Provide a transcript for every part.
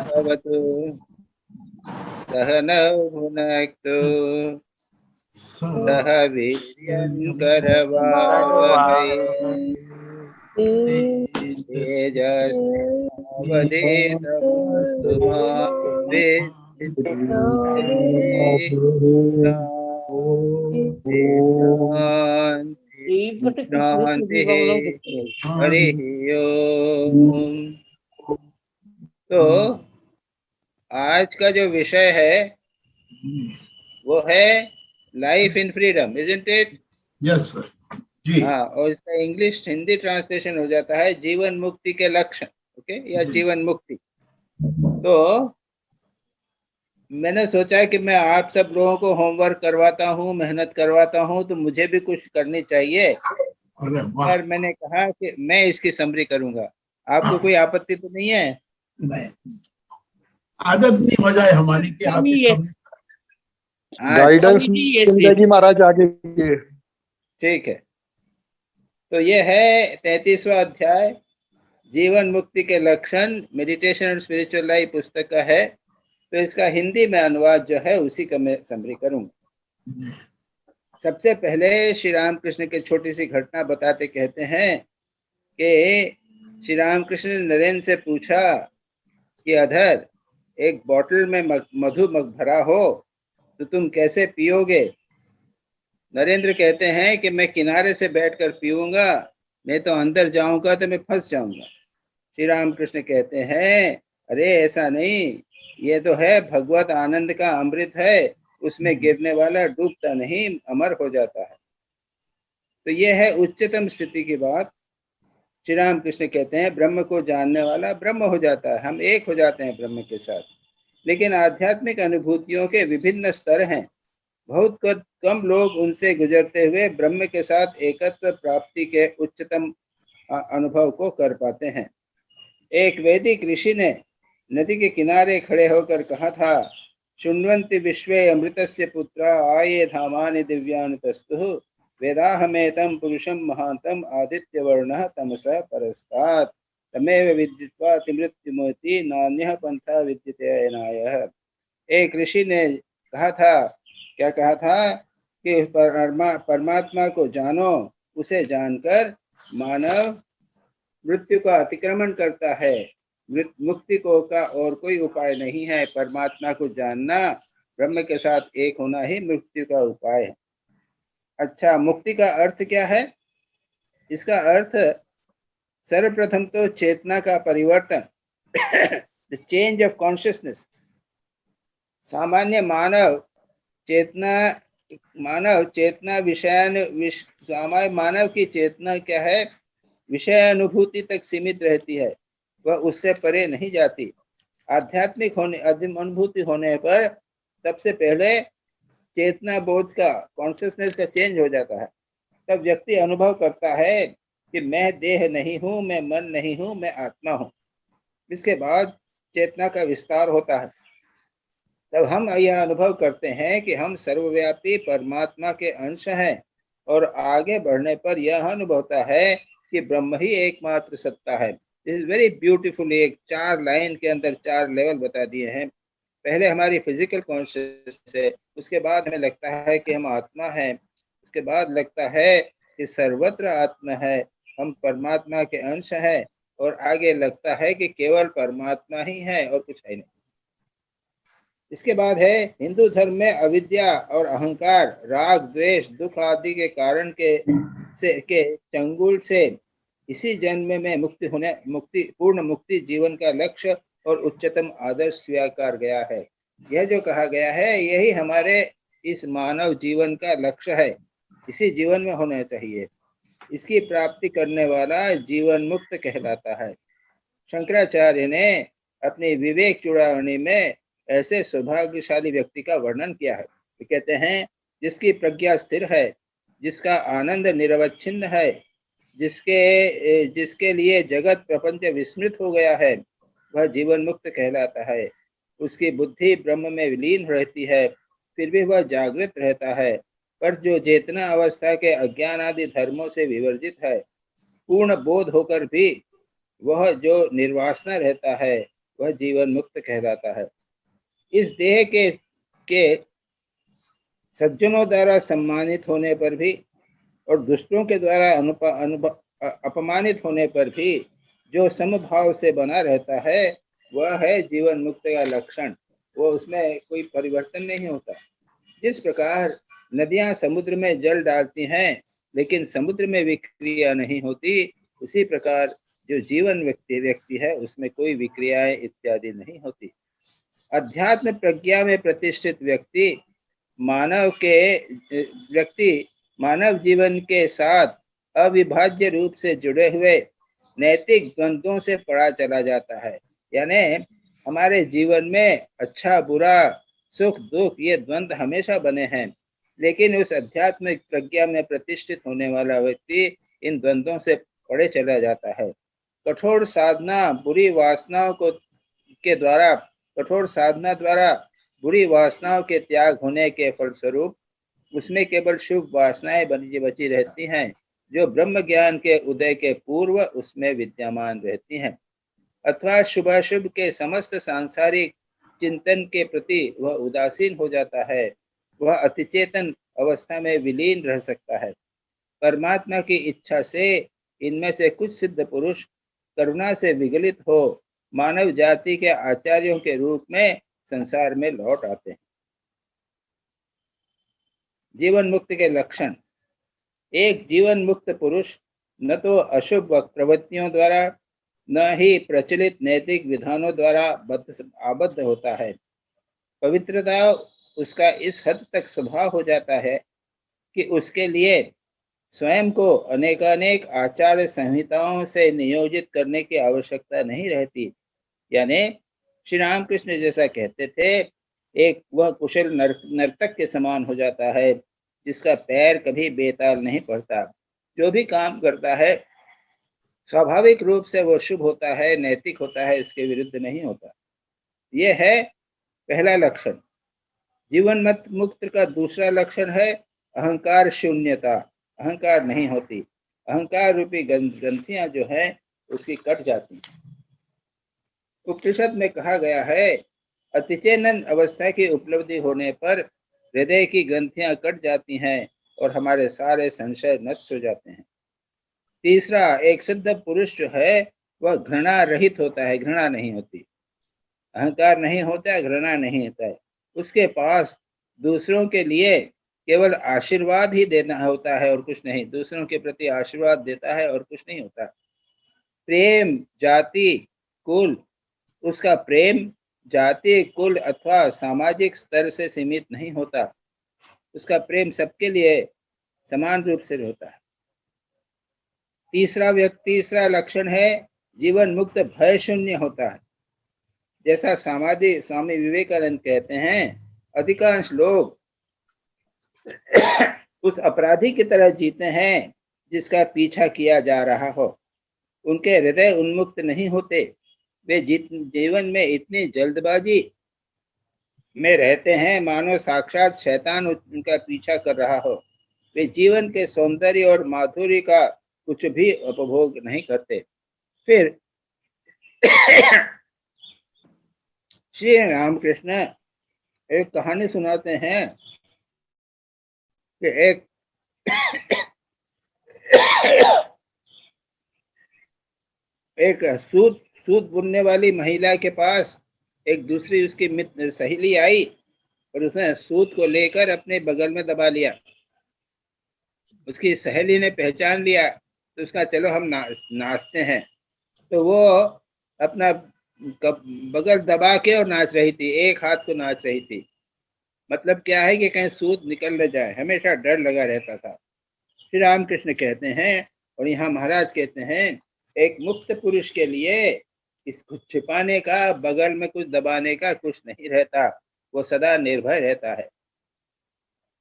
भवतु सहनौ भुनक्तु सह वीर्यं करवावहै तेजस्विनावधीतमस्तु मा शांति। हरि ओम। तो आज का जो विषय है वो है life in freedom, isn't it? Yes sir ji. हाँ, और इसका इंग्लिश हिंदी ट्रांसलेशन हो जाता है जीवन मुक्ति के लक्षण, ओके, या जीवन मुक्ति। तो मैंने सोचा कि मैं आप सब लोगों को होमवर्क करवाता हूँ, मेहनत करवाता हूँ, तो मुझे भी कुछ करनी चाहिए। और मैंने कहा कि मैं इसकी समरी करूंगा। आपको कोई आपत्ति तो नहीं है? नहीं, आदत नहीं हो जाए हमारी कि आप गाइडेंस मिलेगी महाराज आगे के। ठीक है, तो ये है 33वां अध्याय, जीवन मुक्ति के लक्षण, मेडिटेशन और स्पिरिचुअल लाइफ पुस्तक का है। तो इसका हिंदी में अनुवाद जो है उसी का मैं समरी करूंगा। सबसे पहले श्री रामकृष्ण की छोटी सी घटना बताते कहते हैं कि श्री रामकृष्ण ने नरेंद्र से पूछा कि अधर, एक बोतल में मधु मग भरा हो तो तुम कैसे पियोगे? नरेंद्र कहते हैं कि मैं किनारे से बैठकर पीऊंगा, नहीं तो अंदर जाऊंगा तो मैं फंस जाऊंगा। श्री रामकृष्ण कहते हैं, अरे ऐसा नहीं, ये तो है भगवत आनंद का अमृत है, उसमें गिरने वाला डूबता नहीं, अमर हो जाता है। तो ये है उच्चतम स्थिति की बात। श्री रामकृष्ण कहते हैं ब्रह्म को जानने वाला ब्रह्म हो जाता है, हम एक हो जाते हैं ब्रह्म के साथ। लेकिन आध्यात्मिक अनुभूतियों के विभिन्न स्तर हैं, बहुत कम लोग उनसे गुजरते हुए ब्रह्म के साथ एकत्व प्राप्ति के उच्चतम अनुभव को कर पाते हैं। एक वैदिक ऋषि ने नदी के किनारे खड़े होकर कहा था, शृण्वन्ति विश्वे अमृतस्य पुत्रा आये धामानि दिव्यानि तस्तुः वेदाहमेतं पुरुषं महान्तं आदित्यवर्णः तमसः परस्तात् तमेव विदित्वा तिमृत्युमोति नान्यः पंथा विद्यते अयनायः। एक ऋषि ने कहा था, क्या कहा था कि परमात्मा को जानो, उसे जानकर मानव मृत्यु का अतिक्रमण करता है। मुक्ति को का और कोई उपाय नहीं है, परमात्मा को जानना, ब्रह्म के साथ एक होना ही मृत्यु का उपाय है। अच्छा, मुक्ति का अर्थ क्या है? इसका अर्थ सर्वप्रथम तो चेतना का परिवर्तन, द चेंज ऑफ कॉन्शियसनेस। सामान्य मानव चेतना सामान्य मानव की चेतना क्या है? विषय अनुभूति तक सीमित रहती है, वह उससे परे नहीं जाती। आध्यात्मिक अनुभूति होने पर सबसे पहले चेतना बोध का, कॉन्शियसनेस का चेंज हो जाता है। तब व्यक्ति अनुभव करता है कि मैं देह नहीं हूँ, मैं मन नहीं हूँ, मैं आत्मा हूँ। इसके बाद चेतना का विस्तार होता है। तब हम यह अनुभव करते हैं कि हम सर्वव्यापी परमात्मा के अंश हैं, और आगे बढ़ने पर यह अनुभव होता है कि ब्रह्म ही एकमात्र सत्ता है। This is very beautiful. एक 4 लाइन के अंदर 4 लेवल बता दिए हैं। पहले हमारी फिजिकल कॉन्शियसनेस है, उसके बाद हमें लगता है कि हम आत्मा हैं, उसके बाद लगता है कि सर्वत्र आत्मा है, हम परमात्मा के अंश हैं, और आगे लगता है कि केवल परमात्मा ही है और कुछ है नहीं। इसके बाद है हिंदू धर्म में अविद्या और अहंकार, राग द्वेष दुख आदि के कारण के चंगुल से इसी जन्म में पूर्ण मुक्ति जीवन का लक्ष्य और उच्चतम आदर्श स्वीकार गया है। यह जो कहा गया है यही हमारे इस मानव जीवन का लक्ष्य है, इसी जीवन में होना चाहिए। इसकी प्राप्ति करने वाला जीवन मुक्त कहलाता है। शंकराचार्य ने अपनी विवेक चूड़ामणि में ऐसे सौभाग्यशाली व्यक्ति का वर्णन किया है। वे कहते हैं, जिसकी प्रज्ञा स्थिर है, जिसका आनंद निरवच्छिन्न है, जिसके लिए जगत प्रपंच विस्मृत हो गया है, वह जीवन मुक्त कहलाता है। उसकी बुद्धि ब्रह्म में विलीन रहती है, फिर भी वह जागृत रहता है। पर जो चेतना अवस्था के अज्ञान आदि धर्मों से विवर्जित है, पूर्ण बोध होकर भी वह जो निर्वासना रहता है, वह जीवन मुक्त कहलाता है। इस देह के सज्जनों द्वारा सम्मानित होने पर भी और दूसरों के द्वारा अपमानित होने पर भी जो समभाव से बना रहता है वह है जीवन मुक्त का लक्षण। वो उसमें कोई परिवर्तन नहीं होता। जिस प्रकार नदियां समुद्र में जल डालती हैं लेकिन समुद्र में विक्रिया नहीं होती, उसी प्रकार जो जीवन व्यक्ति है उसमें कोई विक्रियाएं इत्यादि नहीं होती। अध्यात्म प्रज्ञा में प्रतिष्ठित व्यक्ति मानव जीवन के साथ अविभाज्य रूप से जुड़े हुए नैतिक द्वंद्वों से पड़ा चला जाता है। यानी हमारे जीवन में अच्छा बुरा सुख दुख ये द्वंद्व हमेशा बने हैं, लेकिन उस आध्यात्मिक प्रज्ञा में प्रतिष्ठित होने वाला व्यक्ति इन द्वंद्वों से पड़े चला जाता है। कठोर साधना द्वारा बुरी वासनाओं के त्याग होने के फलस्वरूप उसमें केवल शुभ वासनाएं बची रहती हैं, जो ब्रह्म ज्ञान के उदय के पूर्व उसमें विद्यमान रहती हैं। अथवा शुभाशुभ के समस्त सांसारिक चिंतन के प्रति वह उदासीन हो जाता है। वह अतिचेतन अवस्था में विलीन रह सकता है। परमात्मा की इच्छा से इनमें से कुछ सिद्ध पुरुष करुणा से विगलित हो मानव जाति के आचार्यों के रूप में संसार में लौट आते हैं। जीवन मुक्त के लक्षण। एक जीवन मुक्त पुरुष न तो अशुभ प्रवृत्तियों द्वारा न ही प्रचलित नैतिक विधानों द्वारा आबद्ध होता है। पवित्रता उसका इस हद तक स्वभाव हो जाता है कि उसके लिए स्वयं को अनेकानेक आचार संहिताओं से नियोजित करने की आवश्यकता नहीं रहती। यानी श्री रामकृष्ण जैसा कहते थे, एक वह कुशल नर्तक के समान हो जाता है जिसका पैर कभी बेताल नहीं पड़ता। जो भी काम करता है स्वाभाविक रूप से वो शुभ होता है, नैतिक होता है, इसके विरुद्ध नहीं होता। यह है पहला लक्षण। जीवन मुक्त का दूसरा लक्षण है अहंकार शून्यता। अहंकार नहीं होती। अहंकार रूपी ग्रंथियां जो है उसकी कट जाती हैं। उपनिषद में कहा गया है, अतिचेतन अवस्था की उपलब्धि होने पर हृदय की ग्रंथियां कट जाती हैं और हमारे सारे संशय नष्ट हो जाते हैं। तीसरा, एक सिद्ध पुरुष जो है वह घृणा रहित होता है, घृणा नहीं होती। अहंकार नहीं होता है, घृणा नहीं होता है। उसके पास दूसरों के लिए केवल आशीर्वाद ही देना होता है और कुछ नहीं। दूसरों के प्रति आशीर्वाद देता है और कुछ नहीं होता। प्रेम जाति कुल, उसका प्रेम जाति कुल अथवा सामाजिक स्तर से सीमित नहीं होता। उसका प्रेम सबके लिए समान रूप से होता है। तीसरा लक्षण है जीवन मुक्त भय शून्य होता है। जैसा स्वामी विवेकानंद कहते हैं, अधिकांश लोग उस अपराधी की तरह जीते हैं जिसका पीछा किया जा रहा हो। उनके हृदय उन्मुक्त नहीं होते। वे जीवन में इतनी जल्दबाजी में रहते हैं मानो साक्षात शैतान उनका पीछा कर रहा हो। वे जीवन के सौंदर्य और माधुर्य का कुछ भी उपभोग नहीं करते। फिर श्री रामकृष्ण एक कहानी सुनाते हैं कि एक सूत बुनने वाली महिला के पास एक दूसरी उसकी मित्र सहेली आई और उसने सूत को लेकर अपने बगल में दबा लिया। उसकी सहेली ने पहचान लिया तो उसका चलो हम नाचते हैं। तो वो अपना बगल दबा के और नाच रही थी, एक हाथ को नाच रही थी। मतलब क्या है कि कहीं सूत निकल न जाए, हमेशा डर लगा रहता था। श्री रामकृष्ण कहते हैं और यहाँ महाराज कहते हैं, एक मुक्त पुरुष के लिए इस कुछ छिपाने का, बगल में कुछ दबाने का कुछ नहीं रहता। वो सदा निर्भय रहता है।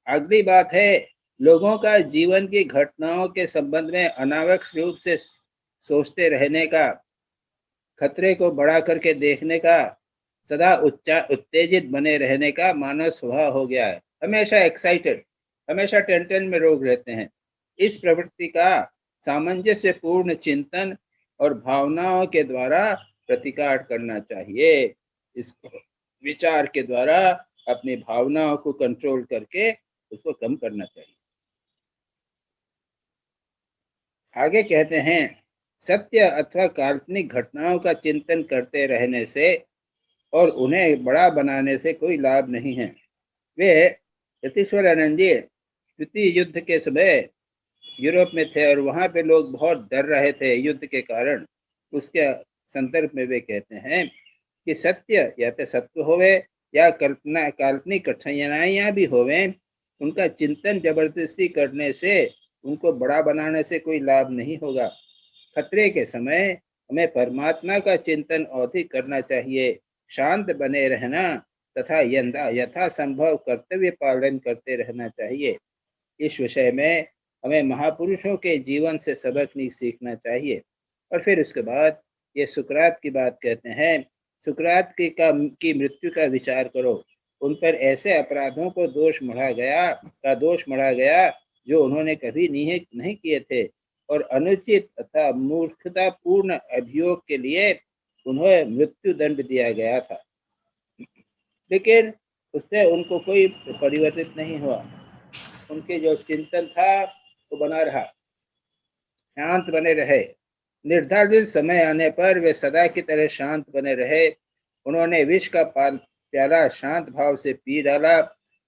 अगली बात है, लोगों का जीवन की घटनाओं के संबंध में अनावश्यक रूप से सोचते रहने का, खतरे को बड़ा करके देखने का, सदा उत्तेजित बने रहने का मानव स्वभाव हो गया है। हमेशा एक्साइटेड, हमेशा टेंशन में लोग रहते हैं। इस प्रवृत्ति का सामंजस्य पूर्ण चिंतन और भावनाओं के द्वारा प्रतिकार करना चाहिए। इसको विचार के द्वारा अपनी भावनाओं को कंट्रोल करके उसको कम करना चाहिए। आगे कहते हैं, सत्य अथवा काल्पनिक घटनाओं का चिंतन करते रहने से और उन्हें बड़ा बनाने से कोई लाभ नहीं है। वे यतीश्वरानंद जी द्वितीय युद्ध के समय यूरोप में थे और वहां पे लोग बहुत डर रहे थे युद्ध के कारण। उसके संदर्भ में वे कहते हैं कि सत्य या तो सत्य होवे या कल्पना काल्पनिक कठिनाइयां भी होवे, उनका चिंतन जबरदस्ती करने से, उनको बड़ा बनाने से कोई लाभ नहीं होगा। खतरे के समय हमें परमात्मा का चिंतन अधिक करना चाहिए, शांत बने रहना तथा यथासंभव कर्तव्य पालन करते रहना चाहिए। इस विषय में हमें महापुरुषों के जीवन से सबक सीखना चाहिए। और फिर उसके बाद ये सुकरात की बात कहते हैं, सुकरात की मृत्यु का विचार करो। उन पर ऐसे अपराधों को दोष मढ़ा गया जो उन्होंने कभी नहीं किए थे, और अनुचित तथा मूर्खतापूर्ण अभियोग के लिए उन्हें मृत्यु दंड दिया गया था, लेकिन उससे उनको कोई परिवर्तित नहीं हुआ। उनके जो चिंतन था वो बना रहा, शांत बने रहे। निर्धारित समय आने पर वे सदा की तरह शांत बने रहे। उन्होंने विष का प्याला शांत भाव से पी डाला।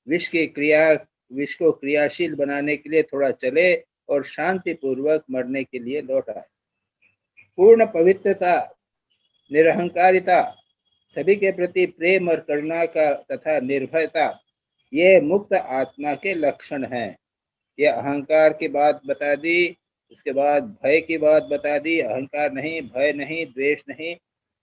विष को क्रियाशील बनाने के लिए थोड़ा चले और शांति पूर्वक मरने के लिए लौट आए। पूर्ण पवित्रता, निरहंकारिता, सभी के प्रति प्रेम और करुणा का तथा निर्भयता, ये मुक्त आत्मा के लक्षण हैं। ये अहंकार की बात बता दी, उसके बाद भय की बात बता दी। अहंकार नहीं, भय नहीं, द्वेष नहीं।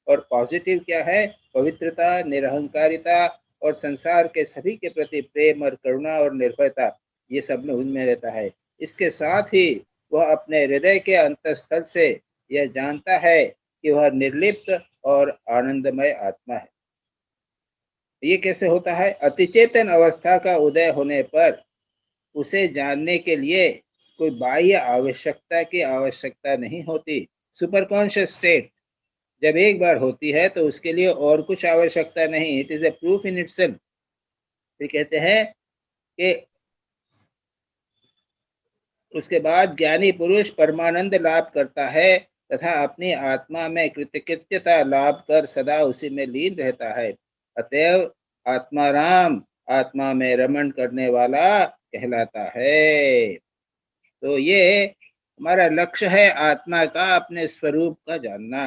और पॉजिटिव क्या है? पवित्रता, निरहंकारिता और संसार के सभी के प्रति प्रेम और करुणा और निर्भयता, ये सब में उनमें रहता है। इसके साथ ही वह अपने हृदय के अंतस्थल से यह जानता है कि वह निर्लिप्त और आनंदमय आत्मा है। ये कैसे होता है? अतिचेतन अवस्था का उदय होने पर उसे जानने के लिए कोई बाह्य आवश्यकता की आवश्यकता नहीं होती। सुपर कॉन्शियस स्टेट जब एक बार होती है तो उसके लिए और कुछ आवश्यकता नहीं। It is a proof in itself. फिर कहते हैं कि उसके बाद ज्ञानी पुरुष परमानंद लाभ करता है तथा अपनी आत्मा में कृतकृत्यता लाभ कर सदा उसी में लीन रहता है। अतएव आत्माराम आत्मा में रमण करने वाला कहलाता है। तो ये हमारा लक्ष्य है, आत्मा का अपने स्वरूप का जानना।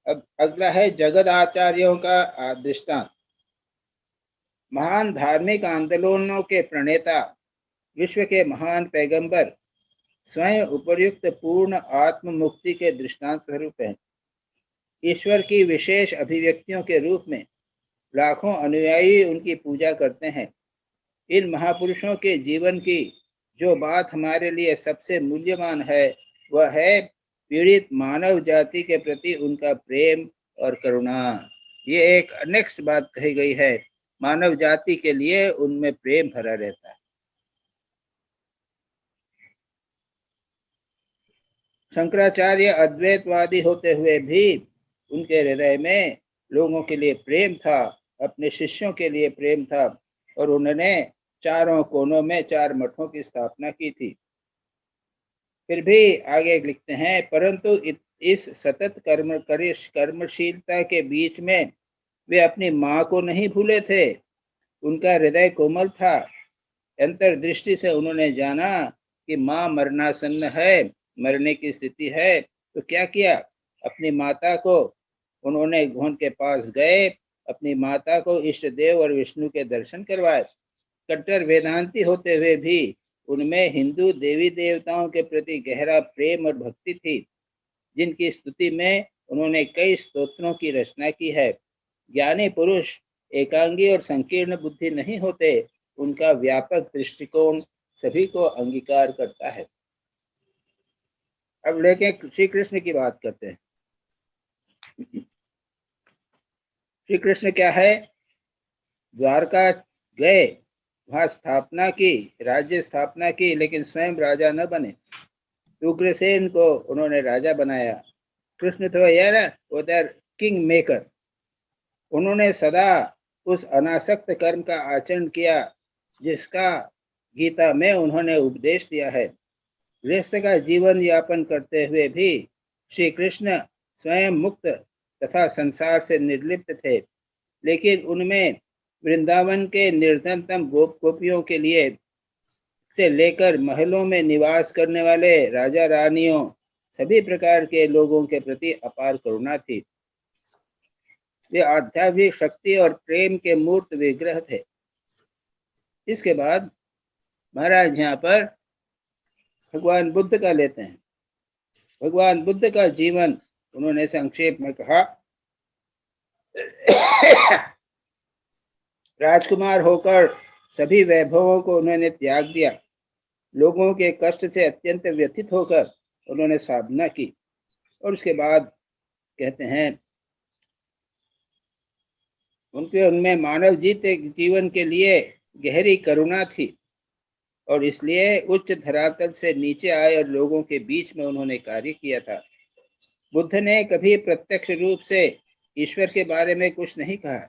अब अगला है जगत आचार्यों का दृष्टांत। महान धार्मिक आंदोलनों के प्रणेता, विश्व के महान पैगंबर स्वयं उपर्युक्त पूर्ण आत्म मुक्ति के दृष्टांत स्वरूप हैं। ईश्वर की विशेष अभिव्यक्तियों के रूप में लाखों अनुयायी उनकी पूजा करते हैं। इन महापुरुषों के जीवन की जो बात हमारे लिए सबसे मूल्यवान है वह है पीड़ित मानव जाति के प्रति उनका प्रेम और करुणा। ये एक नेक्स्ट बात कही गई है, मानव जाति के लिए उनमें प्रेम भरा रहता है। शंकराचार्य अद्वैतवादी होते हुए भी उनके हृदय में लोगों के लिए प्रेम था, अपने शिष्यों के लिए प्रेम था, और उन्होंने चारों कोनों में 4 मठों की स्थापना की थी। फिर भी आगे लिखते हैं, परंतु इस सतत कर्मशीलता के बीच में वे अपनी माँ को नहीं भूले थे। उनका हृदय कोमल था। अंतर्दृष्टि से उन्होंने जाना कि माँ मरणासन्न है, मरने की स्थिति है। तो क्या किया? अपनी माता को उन्होंने उनके पास गए, अपनी माता को इष्ट देव और विष्णु के दर्शन करवाए। कट्टर वेदांती होते हुए भी उनमें हिंदू देवी देवताओं के प्रति गहरा प्रेम और भक्ति थी, जिनकी स्तुति में उन्होंने कई स्तोत्रों की रचना की है। ज्ञानी पुरुष एकांगी और संकीर्ण बुद्धि नहीं होते, उनका व्यापक दृष्टिकोण सभी को अंगीकार करता है। अब लेके श्री कृष्ण की बात करते हैं। श्री कृष्ण क्या है? द्वारका गए, वहां स्थापना की, राज्य स्थापना की, लेकिन स्वयं राजा न बने। उग्रसेन को उन्होंने राजा बनाया। कृष्ण तो यह ना वो किंग मेकर। उन्होंने सदा उस अनासक्त कर्म का आचरण किया जिसका गीता में उन्होंने उपदेश दिया है। गृहस्थ का जीवन यापन करते हुए भी श्री कृष्ण स्वयं मुक्त तथा संसार से निर्लिप्त थे, लेकिन उनमें वृंदावन के निर्धनतम गोपियों के लिए से लेकर महलों में निवास करने वाले राजा रानियों सभी प्रकार के लोगों के प्रति अपार करुणा थी। वे आध्यात्मिक शक्ति और प्रेम के मूर्त विग्रह थे। इसके बाद महाराज यहाँ पर भगवान बुद्ध का लेते हैं। भगवान बुद्ध का जीवन उन्होंने संक्षेप में कहा, राजकुमार होकर सभी वैभवों को उन्होंने त्याग दिया। लोगों के कष्ट से अत्यंत व्यथित होकर उन्होंने साधना की और उसके बाद कहते हैं उनमें मानव जीवन के लिए गहरी करुणा थी और इसलिए उच्च धरातल से नीचे आए और लोगों के बीच में उन्होंने कार्य किया था। बुद्ध ने कभी प्रत्यक्ष रूप से ईश्वर के बारे में कुछ नहीं कहा।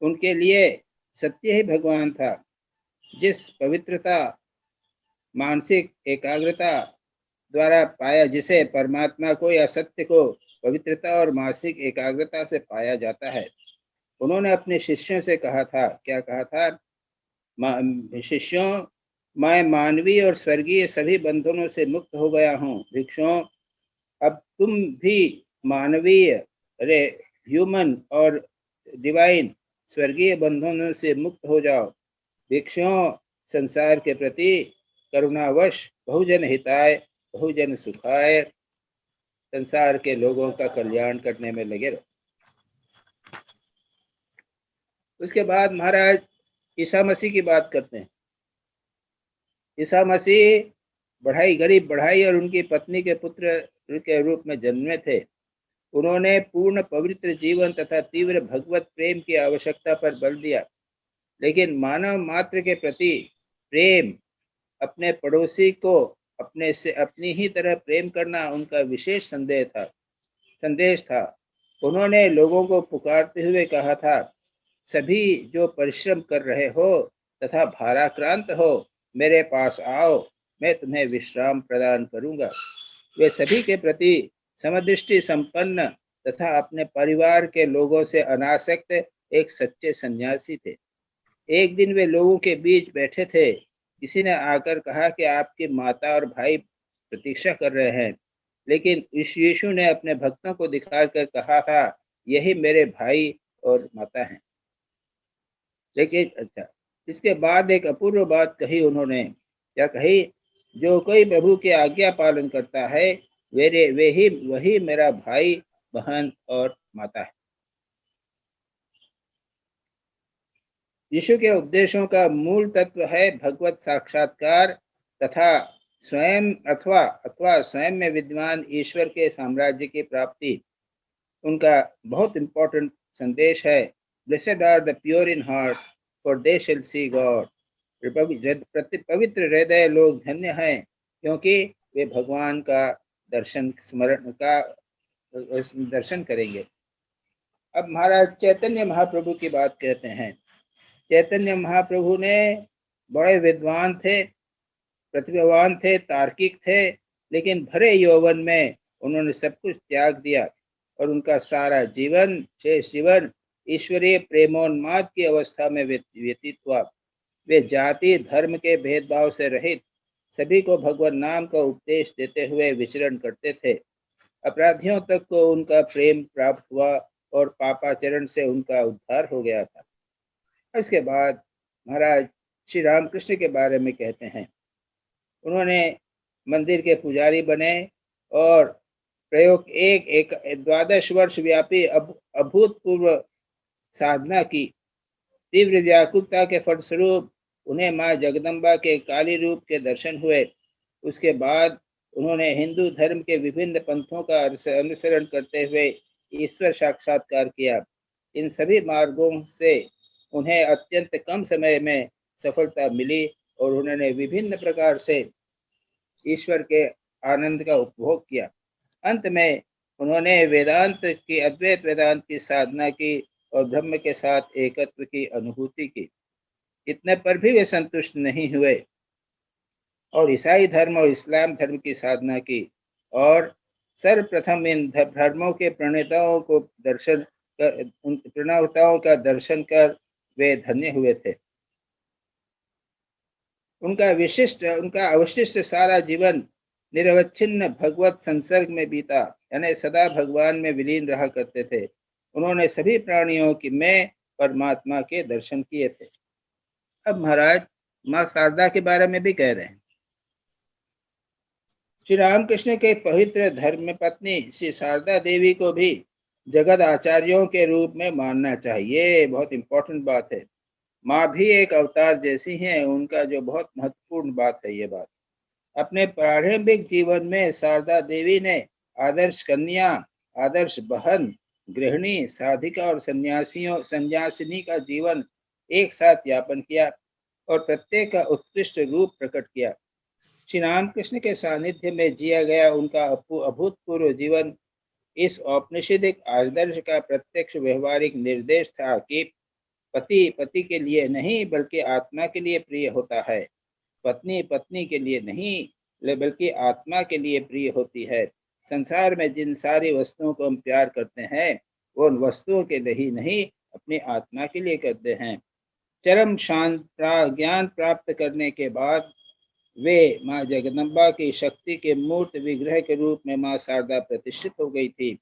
उनके लिए सत्य ही भगवान था। जिस पवित्रता मानसिक एकाग्रता द्वारा पाया, जिसे परमात्मा को या सत्य को पवित्रता और मानसिक एकाग्रता से पाया जाता है। उन्होंने अपने शिष्यों से कहा था, क्या कहा था? शिष्यों, मैं मानवीय और स्वर्गीय सभी बंधनों से मुक्त हो गया हूँ। भिक्षुओं, अब तुम भी मानवीय ह्यूमन और डिवाइन स्वर्गीय बंधनों से मुक्त हो जाओ। भिक्षुओं, संसार के प्रति करुणावश बहुजन हिताय बहुजन सुखाय, संसार के लोगों का कल्याण करने में लगे रहो। उसके बाद महाराज ईसा मसीह की बात करते हैं। ईसा मसीह गरीब बढ़ाई और उनकी पत्नी के पुत्र के रूप में जन्मे थे। उन्होंने पूर्ण पवित्र जीवन तथा तीव्र भगवत प्रेम की आवश्यकता पर बल दिया, लेकिन मानव मात्र के प्रति प्रेम, अपने पड़ोसी को अपने से अपनी ही तरह प्रेम करना उनका विशेष संदेश था। उन्होंने लोगों को पुकारते हुए कहा था, सभी जो परिश्रम कर रहे हो तथा भाराक्रांत हो, मेरे पास आओ, मैं तुम्हें विश्राम प्रदान करूंगा। वे सभी के प्रति समदृष्टि संपन्न तथा अपने परिवार के लोगों से अनासक्त एक सच्चे सन्यासी थे। एक दिन वे लोगों के बीच बैठे थे। किसी ने आकर कहा कि आपकी माता और भाई प्रतीक्षा कर रहे हैं, लेकिन यीशु ने अपने भक्तों को दिखाकर कहा था, यही मेरे भाई और माता हैं। लेकिन इसके बाद एक अपूर्व बात कही उन्होंने। क्या कही? जो कोई प्रभु की आज्ञा पालन करता है वही मेरा भाई, बहन और माता है। यीशु के उपदेशों का मूल तत्व है भगवत साक्षात्कार तथा स्वयं अथवा स्वयं में विद्यमान ईश्वर के साम्राज्य की प्राप्ति। उनका बहुत इंपॉर्टेंट संदेश है, blessed are the pure in heart for they shall see God. पवित्र हृदय लोग धन्य हैं, क्योंकि वे भगवान का दर्शन करेंगे। अब महाराज चैतन्य महाप्रभु की बात कहते हैं। चैतन्य महाप्रभु ने बड़े विद्वान थे, प्रतिभावान थे, तार्किक थे, लेकिन भरे यौवन में उन्होंने सब कुछ त्याग दिया और उनका सारा जीवन, शेष जीवन ईश्वरीय प्रेमोन्माद की अवस्था में व्यतीत हुआ। वे जाति धर्म के भेदभाव से रहित सभी को भगवान नाम का उपदेश देते हुए विचरण करते थे। अपराधियों तक को उनका प्रेम प्राप्त हुआ और पापाचरण से उनका उद्धार हो गया था। इसके बाद महाराज श्री रामकृष्ण के बारे में कहते हैं। उन्होंने मंदिर के पुजारी बने और प्रयोग एक 12 वर्ष व्यापी अभूतपूर्व साधना की। तीव्र व्याकुलता के फलस्वरूप उन्हें माँ जगदम्बा के काली रूप के दर्शन हुए। उसके बाद उन्होंने हिंदू धर्म के विभिन्न पंथों का अनुसरण करते हुए ईश्वर साक्षात्कार किया। इन सभी मार्गों से उन्हें अत्यंत कम समय में सफलता मिली और उन्होंने विभिन्न प्रकार से ईश्वर के आनंद का उपभोग किया। अंत में उन्होंने वेदांत की, अद्वैत वेदांत की साधना की और ब्रह्म के साथ एकत्व की अनुभूति की। इतने पर भी वे संतुष्ट नहीं हुए और ईसाई धर्म और इस्लाम धर्म की साधना की और सर्वप्रथम इन धर्मों के प्रणेताओं को दर्शन कर, उन प्रणेताओं का दर्शन कर वे धन्य हुए थे। उनका अवशिष्ट सारा जीवन निरवच्छिन्न भगवत संसर्ग में बीता, यानी सदा भगवान में विलीन रहा करते थे। उन्होंने सभी प्राणियों की मैं परमात्मा के दर्शन किए थे। अब महाराज माँ शारदा के बारे में भी कह रहे हैं। श्री रामकृष्ण के पवित्र धर्म पत्नी श्री शारदा देवी को भी जगत आचार्यों के रूप में मानना चाहिए। बहुत इंपॉर्टेंट बात है। माँ भी एक अवतार जैसी हैं, उनका जो बहुत महत्वपूर्ण बात है ये बात। अपने प्रारंभिक जीवन में शारदा देवी ने आदर्श कन्या, आदर्श बहन, गृहिणी, साधिका और संन्यासिनी का जीवन एक साथ यापन किया और प्रत्येक का उत्कृष्ट रूप प्रकट किया। श्री रामकृष्ण के सानिध्य में जिया गया उनका अभूतपूर्व जीवन इस औपनिषदिक आदर्श का प्रत्यक्ष व्यवहारिक निर्देश था कि पति के लिए नहीं बल्कि आत्मा के लिए प्रिय होता है, पत्नी पत्नी के लिए नहीं बल्कि आत्मा के लिए प्रिय होती है। संसार में जिन सारी वस्तुओं को हम प्यार करते हैं वो उन वस्तुओं के लिए ही नहीं, अपनी आत्मा के लिए करते हैं। चरम शांत ज्ञान प्राप्त करने के बाद वे माँ जगदम्बा की शक्ति के मूर्त विग्रह के रूप में माँ शारदा प्रतिष्ठित हो गई थी,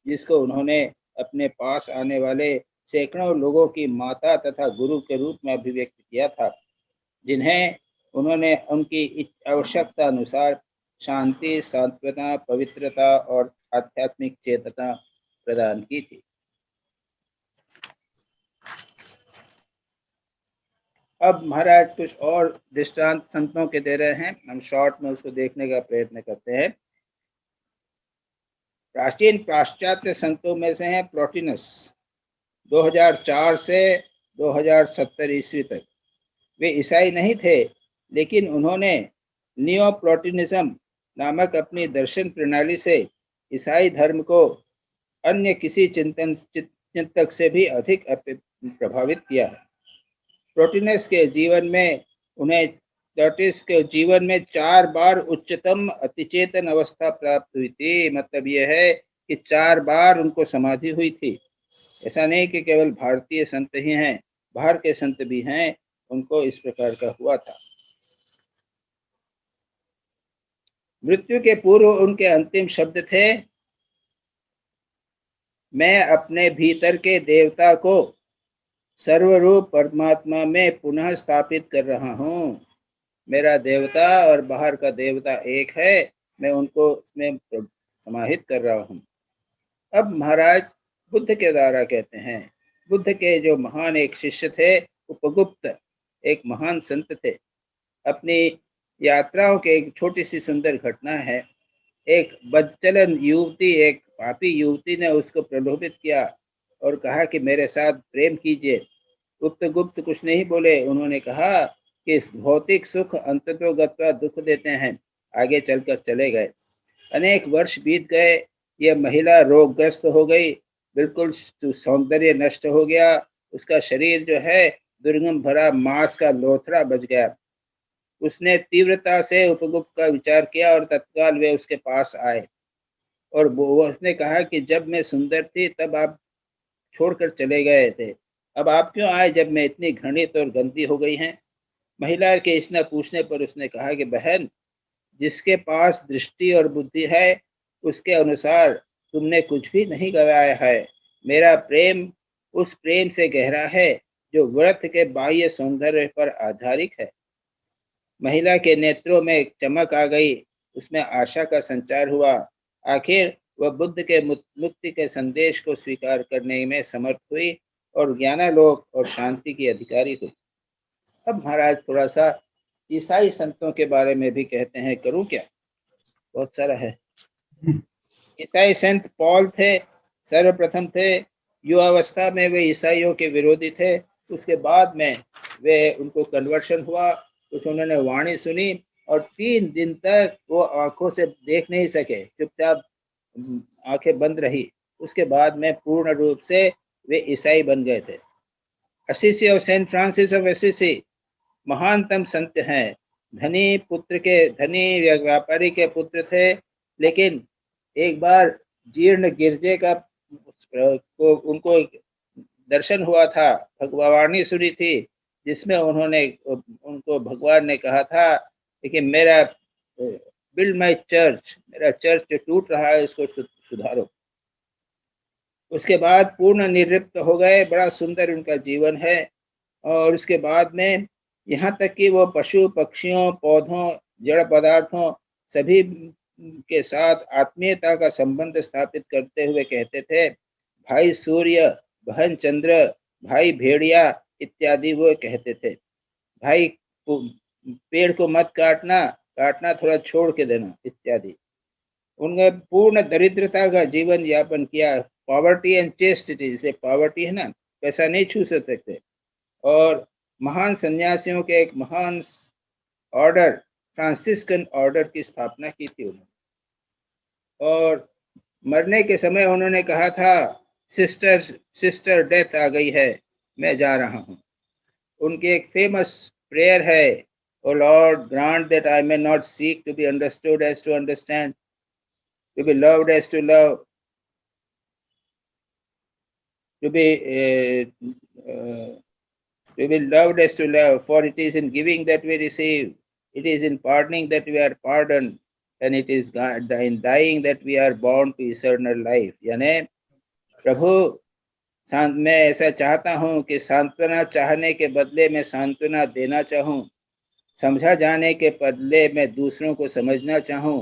जिसको उन्होंने अपने पास आने वाले सैकड़ों लोगों की माता तथा गुरु के रूप में अभिव्यक्त किया था, जिन्हें उन्होंने उनकी आवश्यकता अनुसार शांति, सांत्वना, पवित्रता और आध्यात्मिक चेतना प्रदान की थी। अब महाराज कुछ और दृष्टांत संतों के दे रहे हैं, हम शॉर्ट में उसको देखने का प्रयत्न करते हैं। प्राचीन पाश्चात्य संतों में से हैं प्लॉटिनस, 2004 से 2070 ईस्वी तक। वे ईसाई नहीं थे, लेकिन उन्होंने नियो प्लॉटिनिज्म नामक अपनी दर्शन प्रणाली से ईसाई धर्म को अन्य किसी चिंतक से भी अधिक प्रभावित किया है। प्लॉटिनस के जीवन में 4 बार उच्चतम अतिचेतन अवस्था प्राप्त हुई थी। मतलब यह है कि 4 बार उनको समाधि हुई थी। ऐसा नहीं कि केवल भारतीय संत ही हैं, बाहर के संत भी हैं, उनको इस प्रकार का हुआ था। मृत्यु के पूर्व उनके अंतिम शब्द थे, मैं अपने भीतर के देवता को सर्वरूप परमात्मा में पुनः स्थापित कर रहा हूँ। मेरा देवता और बाहर का देवता एक है, मैं उनको उसमें समाहित कर रहा हूँ। अब महाराज बुद्ध के द्वारा कहते हैं, बुद्ध के जो महान एक शिष्य थे उपगुप्त, एक महान संत थे। अपनी यात्राओं के एक छोटी सी सुंदर घटना है। एक बदचलन युवती, एक पापी युवती ने उसको प्रलोभित किया और कहा कि मेरे साथ प्रेम कीजिए। उपगुप्त कुछ नहीं बोले। उन्होंने कहा कि भौतिक सुख अंततोगत्वा दुख देते हैं, आगे चलकर चले गए। अनेक वर्ष बीत गए। यह महिला रोगग्रस्त हो गई, बिल्कुल सौंदर्य नष्ट हो गया। उसका शरीर जो है दुर्गंध भरा मांस का लोथड़ा बच गया। उसने तीव्रता से उपगुप्त का विचार किया और तत्काल वे उसके पास आए और उसने कहा कि जब मैं सुंदर थी तब आप छोड़कर चले गए थे, अब आप क्यों आए जब मैं इतनी घृणित और गंदी हो गई हैं? महिला के इस न पूछने पर उसने कहा कि बहन, जिसके पास दृष्टि और बुद्धि है उसके अनुसार तुमने कुछ भी नहीं गवाया है। मेरा प्रेम उस प्रेम से गहरा है जो व्रत के बाह्य सौंदर्य पर आधारित है। महिला के नेत्रों में चमक आ गई, उसमें आशा का संचार हुआ। आखिर वह बुद्ध के मुक्ति के संदेश को स्वीकार करने में समर्थ हुई और ज्ञानालोक और शांति की अधिकारी हुई। अब महाराज थोड़ा सा ईसाई संतों के बारे में भी कहते हैं, करूं क्या? बहुत सारा है। ईसाई संत पॉल थे, सर्वप्रथम थे। युवावस्था में वे ईसाइयों के विरोधी थे। उसके बाद में वे उनको कन्वर्शन हुआ, कुछ उन्होंने वाणी सुनी और 3 दिन तक वो आंखों से देख नहीं सके, चुपचाप आंखें बंद रही। उसके बाद में पूर्ण रूप से वे ईसाई बन गए थे। असीसी और सेंट फ्रांसिस ऑफ असीसी महानतम संत हैं। धनी व्यापारी के पुत्र थे, लेकिन एक बार जीर्ण गिरजे का को उनको दर्शन हुआ था, भगवानी सुनी थी, जिसमें उनको भगवान ने कहा था कि मेरा बिल्ड माय चर्च, मेरा चर्च जो टूट रहा है उसको सुधारो। उसके बाद पूर्ण निवृत्त हो गए। बड़ा सुंदर उनका जीवन है। और उसके बाद में यहाँ तक कि वो पशु पक्षियों, पौधों, जड़ पदार्थों सभी के साथ आत्मीयता का संबंध स्थापित करते हुए कहते थे, भाई सूर्य, बहन चंद्र, भाई भेड़िया इत्यादि वो कहते थे। भाई पेड़ को मत काटना, काटना थोड़ा छोड़ के देना इत्यादि। उन्होंने पूर्ण दरिद्रता का जीवन यापन किया। पॉवर्टी एंड चेस्टिटी, जैसे पॉवर्टी है ना, पैसा नहीं छू सकते। और महान सन्यासियों के एक महान ऑर्डर, फ्रांसिस्कन ऑर्डर की स्थापना की थी उन्होंने। और मरने के समय उन्होंने कहा था, सिस्टर डेथ आ गई है, मैं जा रहा हूँ। उनकी एक फेमस प्रेयर है, O Lord grant that I may not seek to be understood as to understand, to be loved as to love, to be loved as to love, for it is in giving that we receive, it is in pardoning that we are pardoned, and it is in dying that we are born to eternal life। यानी प्रभु, मैं ऐसा चाहता हूँ कि सांत्वना चाहने के बदले में सांत्वना देना चाहूँ, समझा जाने के बदले में दूसरों को समझना चाहूँ,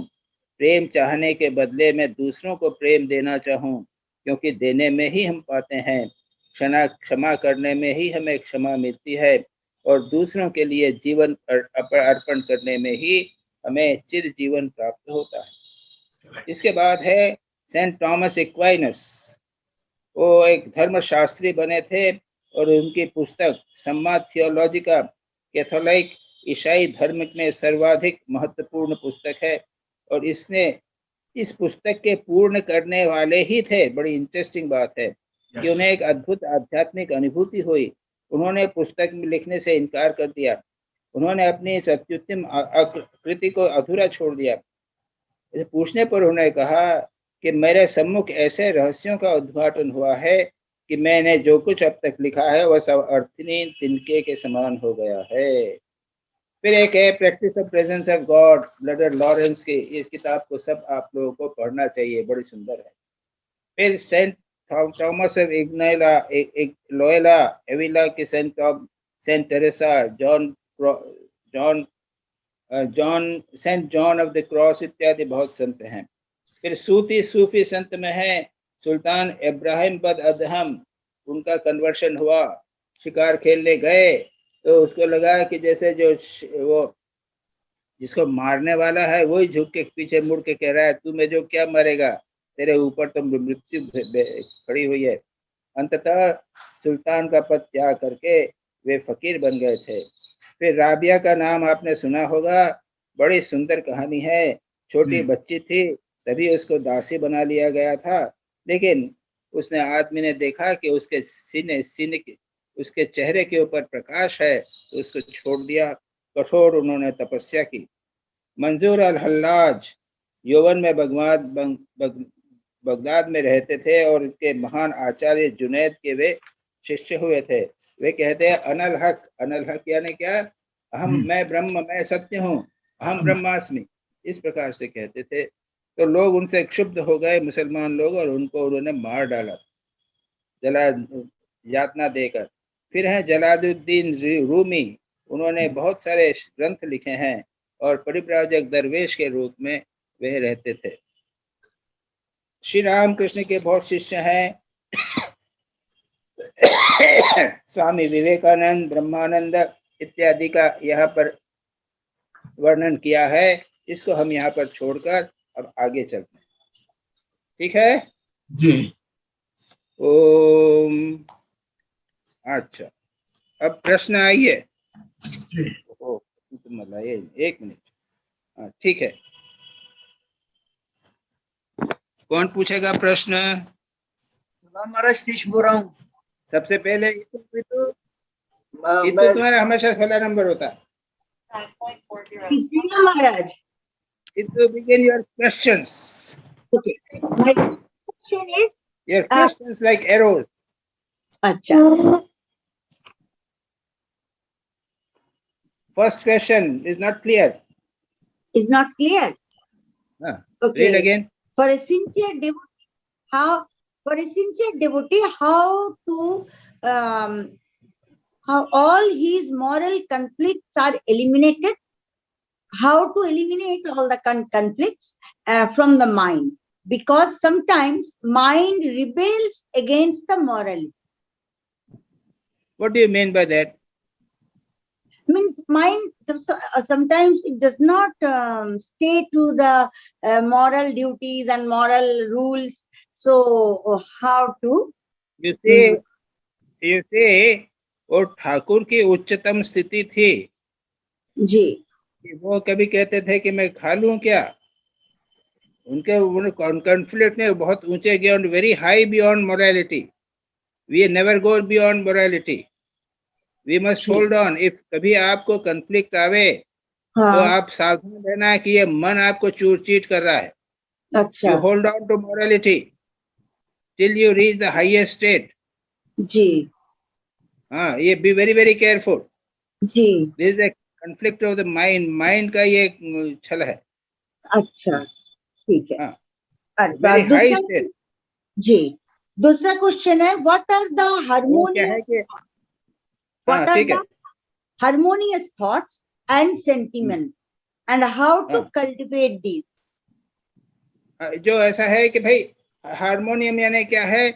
प्रेम चाहने के बदले में दूसरों को प्रेम देना चाहूं, क्योंकि देने में ही हम पाते हैं, क्षमा करने में ही हमें क्षमा मिलती है, और दूसरों के लिए जीवन अर्पण करने में ही हमें चिर जीवन प्राप्त होता है। इसके बाद है सेंट थॉमस एक्वाइनस। वो एक धर्मशास्त्री बने थे, और उनकी पुस्तक सम्मा थियोलॉजिका कैथोलिक ईसाई धर्म में सर्वाधिक महत्वपूर्ण पुस्तक है। और इस पुस्तक के पूर्ण करने वाले ही थे। बड़ी इंटरेस्टिंग बात है कि उन्हें एक अद्भुत आध्यात्मिक अनुभूति हुई। उन्होंने पुस्तक में लिखने से इनकार कर दिया। उन्होंने अपनी इस अत्युत्तम कृति को अधूरा छोड़ दिया। पूछने पर उन्होंने कहा कि मेरे सम्मुख ऐसे रहस्यों का उद्घाटन हुआ है कि मैंने जो कुछ अब तक लिखा है वह सब अर्थहीन तिनके के समान हो गया है। फिर एक है practice of presence of God, brother Lawrence की। इस किताब को सब आप लोगों को पढ़ना चाहिए, बड़ी सुंदर है। फिर Saint Thomas of Loyola, Avila के Saint Teresa, Saint John of the Cross इत्यादि बहुत संत हैं। फिर सूफी संत में है सुल्तान इब्राहिम बद अदहम। उनका कन्वर्शन हुआ। शिकार खेलने गए तो उसको लगा कि जैसे जो वो जिसको मारने वाला है वही झुक के पीछे मुड़ के कह रहा है, तू में जो क्या मरेगा, तेरे ऊपर तो मृत्यु खड़ी हुई है। अंततः सुल्तान का पद त्याग करके वे फकीर बन गए थे। फिर राबिया का नाम आपने सुना होगा, बड़ी सुंदर कहानी है। छोटी बच्ची थी, तभी उसको दासी बना लिया गया था, लेकिन उसने आदमी ने देखा कि उसके सीने उसके चेहरे के ऊपर प्रकाश है, तो उसको छोड़ दिया। कठोर उन्होंने तपस्या की। मंजूर अल हल्लाज यौवन में बगदाद में रहते थे, और उनके महान आचार्य जुनैद के वे शिष्य हुए थे। वे कहते हैं अनल हक यानी क्या? मैं ब्रह्म, मैं सत्य हूँ, अहम ब्रह्मास्मि, इस प्रकार से कहते थे। तो लोग उनसे क्षुब्ध हो गए, मुसलमान लोग, और उन्होंने मार डाला, यातना देकर। फिर है जलालुद्दीन रूमी। उन्होंने बहुत सारे ग्रंथ लिखे हैं, और परिव्राजक दरवेश के रूप में वे रहते थे। श्री राम कृष्ण के बहुत शिष्य हैं। स्वामी विवेकानंद, ब्रह्मानंद इत्यादि का यहाँ पर वर्णन किया है। इसको हम यहाँ पर छोड़कर अब आगे चलते हैं, ठीक है जी। ओम। अच्छा, अब प्रश्न आइए। एक मिनट, ठीक है। कौन पूछेगा प्रश्न? महाराज सतीश बोल रहा हूँ। सबसे पहले इतु मैं तुम्हारा हमेशा पहला नंबर होता है। महाराज इतु begin your questions. okay. My question is Your questions like arrows. अच्छा First question is not clear. is not clear. Read Okay. again. For a sincere devotee, how all his moral conflicts are eliminated? How to eliminate all the conflicts from the mind? Because sometimes mind rebels against the morality. What do you mean by that? Means mind sometimes it does not stay to the moral duties and moral rules. So how to? You see, वो ठाकुर की उच्चतम स्थिति थी जी कि वो कभी कहते थे कि मैं खा लूं क्या। उनके कॉन्फ्लिक्ट ने बहुत ऊंचे गए, very high beyond morality. We never go beyond morality. We must hold on. If कभी आपको कॉन्फ्लिक्ट आवे तो आप सावधान रहना कि ये मन आपको चीट कर रहा है. अच्छा. You hold on to morality till you reach the highest state. जी. हाँ, ये be very very careful. Ji. This is a conflict of the mind. Mind का ये छल है. अच्छा, ठीक है. हाँ, very high state. जी. दूसरा क्वेश्चन है, what are the harmonious thoughts and sentiments and how to cultivate these? जो ऐसा है कि भाई हारमोनियम यानी क्या है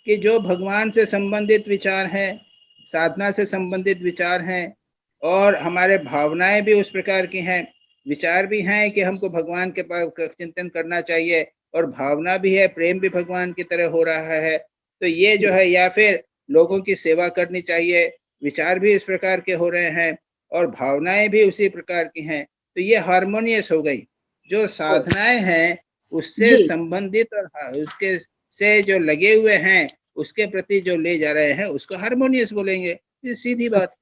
कि जो भगवान से संबंधित विचार हैं, साधना से संबंधित विचार हैं और हमारे भावनाएं भी उस प्रकार की हैं, विचार भी हैं कि हमको भगवान के पास चिंतन करना चाहिए और भावना भी है, प्रेम भी भगवान की तरह हो रहा है. तो ये जो है, या फिर लोगों की सेवा करनी चाहिए, विचार भी इस प्रकार के हो रहे हैं और भावनाएं भी उसी प्रकार की हैं, तो ये हार्मोनियस हो गई. जो साधनाएं हैं उससे संबंधित और उसके से जो लगे हुए हैं उसके प्रति जो ले जा रहे हैं उसको हार्मोनियस बोलेंगे. ये सीधी बात.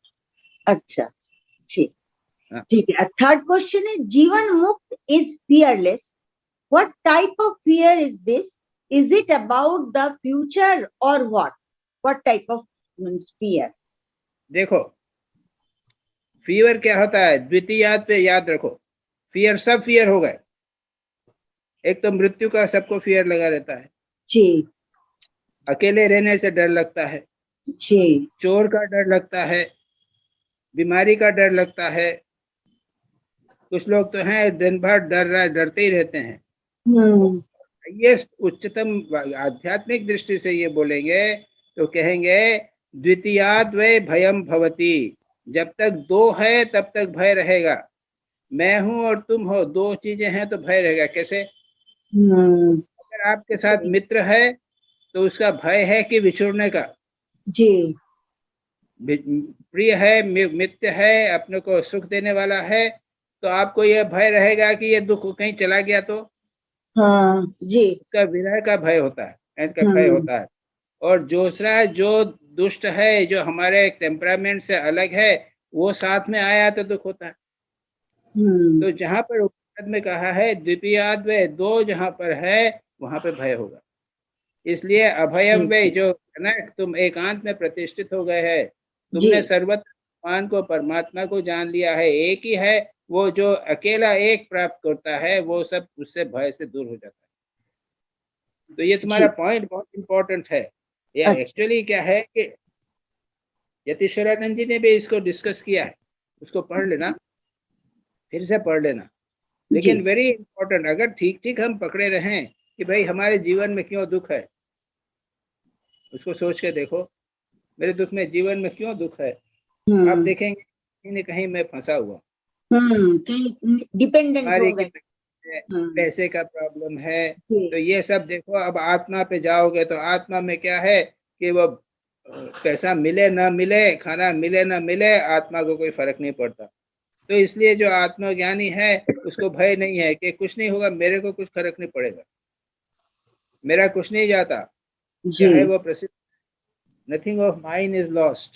अच्छा, ठीक है. थर्ड क्वेश्चन है, jivan mukta is fearless. What type of fear is this? Is it about the future or what type of means fear? देखो, फियर क्या होता है, द्वितीयाद पे याद रखो. फियर, सब फियर हो गए. एक तो मृत्यु का सबको फियर लगा रहता है जी. अकेले रहने से डर लगता है जी. चोर का डर लगता है, बीमारी का डर लगता है. कुछ लोग तो हैं दिन भर डरते ही रहते हैं. ये उच्चतम आध्यात्मिक दृष्टि से ये बोलेंगे तो कहेंगे द्वितीयाद वे भयम भवति. जब तक दो है तब तक भय रहेगा. मैं हूं और तुम हो, दो चीजें हैं तो भय रहेगा. कैसे? अगर आपके साथ मित्र है तो उसका भय है कि विछुड़ने का. जी. प्रिय है, मित्र है, अपने को सुख देने वाला है, तो आपको यह भय रहेगा कि ये दुख कहीं चला गया तो. हाँ जी. इसका विरह का भय होता है, एंड का भय होता है. और दूसरा जो दुष्ट है, जो हमारे टेम्परामेंट से अलग है, वो साथ में आया तो दुख होता है. तो जहां पर उपनिषद में कहा है द्वितीयाद वे, दो जहां पर है वहां पे भय होगा. इसलिए अभयम वे, जो ना तुम एकांत में प्रतिष्ठित हो गए है, तुमने सर्वत्र भगवान को, परमात्मा को जान लिया है, एक ही है, वो जो अकेला एक प्राप्त करता है वो सब उससे भय से दूर हो जाता है. तो ये तुम्हारा पॉइंट बहुत इंपॉर्टेंट है. ये एक्चुअली क्या है कि यतीश्वरानंद जी ने भी इसको डिस्कस किया है, उसको पढ़ लेना, फिर से पढ़ लेना. लेकिन वेरी इंपॉर्टेंट, अगर ठीक ठीक हम पकड़े रहें कि भाई हमारे जीवन में क्यों दुख है, उसको सोच के देखो, मेरे दुख में, जीवन में क्यों दुख है. आप देखेंगे कहीं न कहीं मैं फंसा हुआ, डिपेंडेंट हो गए, पैसे का प्रॉब्लम है. तो ये सब देखो, अब आत्मा पे जाओगे तो आत्मा में क्या है कि वो पैसा मिले ना मिले, खाना मिले ना मिले, आत्मा को कोई फर्क नहीं पड़ता. तो इसलिए जो आत्मज्ञानी है उसको भय नहीं है कि कुछ नहीं होगा, मेरे को कुछ फर्क नहीं पड़ेगा. मेरा कुछ नहीं जाता, जी चाहे वो प्रसिद्ध, nothing of mine is lost.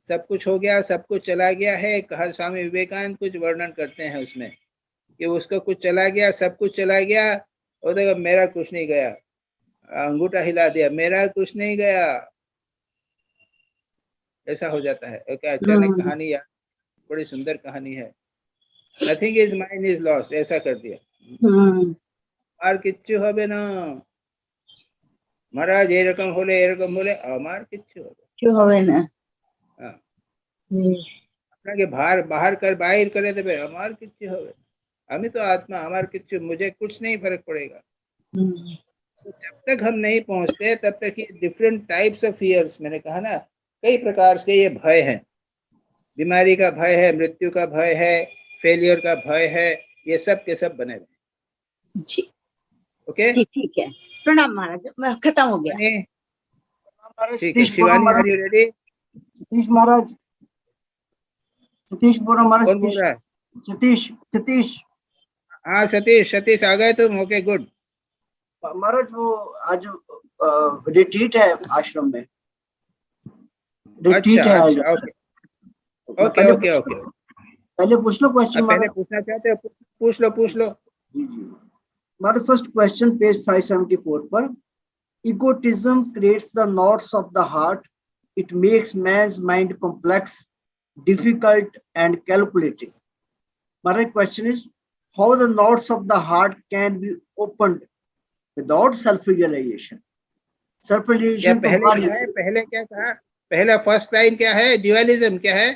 सब कुछ हो गया, सब कुछ चला गया है। कहा स्वामी विवेकानंद कुछ वर्णन करते हैं उसमें कि उसका कुछ चला गया, सब कुछ चला गया, और देखो मेरा कुछ नहीं गया, अंगूठा हिला दिया, मेरा कुछ नहीं गया, ऐसा हो जाता है। ओके, अचानक कहानी याद, बड़ी सुंदर कहानी है। Nothing is mine is lost, ऐसा कर दिया। আর কিচ্ছু হবে না মহারাজ, এরকম হলে আমার কিচ্ছু হবে क्यों হবে না? না। আপনাকে বাহির করে দেবে, আমার কিচ্ছু হবে, আমি তো आत्मा, আমার किच्छु, मुझे कुछ नहीं फर्क पड़ेगा। तो जब तक हम नहीं पहुंचते तब तक ये डिफरेंट टाइप्स ऑफ फियर्स, मैंने कहा ना, कई प्रकार से ये भय है। बीमारी का भय है, मृत्यु का भय है, फेलियर का भय है, ये सब के सब बने रहे। जी ओके, ठीक है, प्रणाम महाराज, खत्म हो गया। ठीक है। Shivani, are you ready? Satish Maharaj, Satish Bora Maharaj, कौन बोल रहा है? सतीश हाँ सतीश आ गए तुम? Okay, good. महाराज, वो आज रिट्रीट है आश्रम में, रिट्रीट है आज। अच्छा, ओके। पहले पूछ लो क्वेश्चन। पहले पूछना चाहते हो? पूछ लो। जी हमारा फर्स्ट क्वेश्चन पेज 574 पर, egotism creates the knots of the heart, it makes man's mind complex, difficult and calculating. My question is, how the knots of the heart can be opened without self-realization? Self-realization पहले क्या कहा? पहला first line क्या है? Dualism क्या है?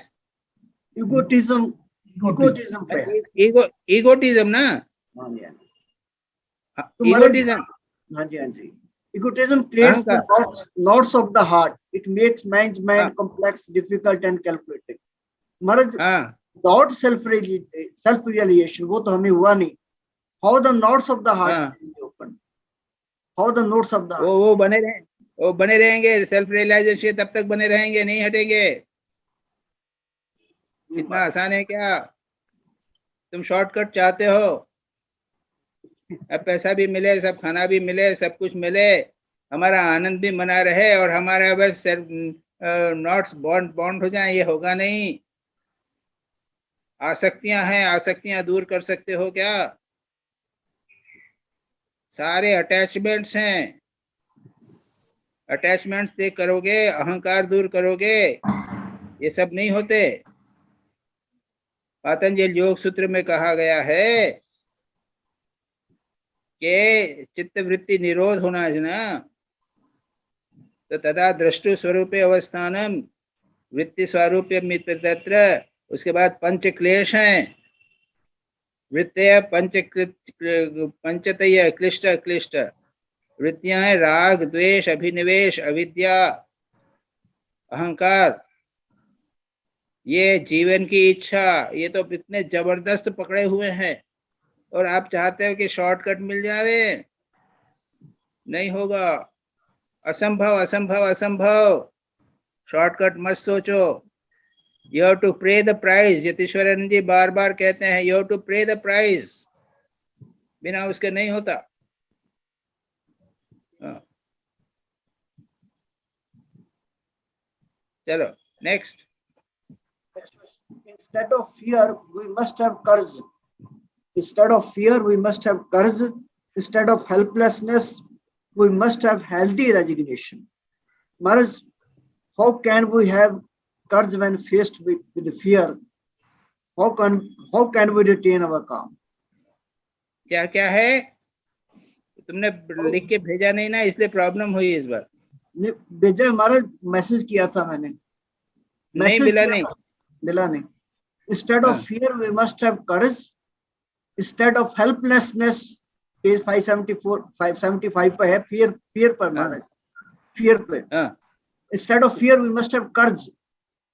egotism पे है। ईगोटिज्म ना? हाँ जी, ईगोटिज्म। हाँ जी। Egotism creates the knots of the heart. It makes man's mind complex, difficult and calculating. Maharaj, without self-realization, वो तो हमें हुआ नहीं। How the knots of the heart can be opened? How the knots of the heart? वो बने रहेंगे। Self realisation तब तक बने रहेंगे, नहीं हटेंगे। इतना आसान है क्या? तुम शॉर्टकट चाहते हो, अब पैसा भी मिले, सब खाना भी मिले, सब कुछ मिले, हमारा आनंद भी मना रहे, और हमारा बस नॉट्स बॉन्ड हो जाए, ये होगा नहीं। आसक्तियां हैं, आसक्तियां दूर कर सकते हो क्या? सारे अटैचमेंट्स हैं, अटैचमेंट्स देख करोगे, अहंकार दूर करोगे, ये सब नहीं होते। पतंजलि योग सूत्र में कहा गया है कि चित्त वृत्ति निरोध होना है ना, तो तदा दृष्टु स्वरूपे अवस्थानम वृत्ति स्वरूपे मित्र तत्र। उसके बाद पंच क्लेश हैं, वृत्तय पंचतय क्लिष्ट वृत्तियां हैं, राग, द्वेष, अभिनिवेश, अविद्या, अहंकार, ये जीवन की इच्छा, ये तो इतने जबरदस्त पकड़े हुए हैं, और आप चाहते हो कि शॉर्टकट मिल जावे, नहीं होगा। असंभव। शॉर्टकट मत सोचो। यू हैव टू पे द प्राइस। यतीश्वरानंद जी बार बार कहते हैं, यू हैव टू पे द प्राइस, बिना उसके नहीं होता। चलो next. Instead of fear, we must have courage. Instead of fear, we must have courage. Instead of helplessness, we must have healthy resignation. Maharaj, how can we have courage when faced with fear? How can we retain our calm? क्या है? तुमने लिख के भेजा नहीं ना, इसलिए problem हुई इस बार। भेजा महाराज, मैसेज किया था मैंने, नहीं मिला नहीं। Instead of fear, we must have courage. Instead of helplessness, page 575 पे है, fear पर महाराज, fear पे। Instead of fear, we must have courage.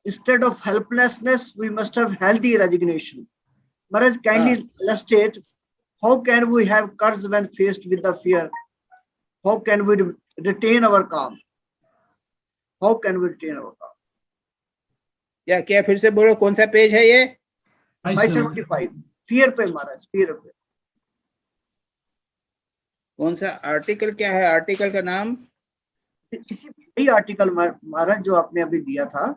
Instead of helplessness, we must have healthy resignation. Maharaj, kindly illustrate, how can we have courage when faced with the fear? How can we retain our calm? How can we retain our calm? क्या फिर से बोलो, कौन सा page है ये? 575, fear पे महाराज, fear पे। कौन सा आर्टिकल, क्या है आर्टिकल का नाम? किसी यही आर्टिकल महाराज जो आपने अभी दिया था,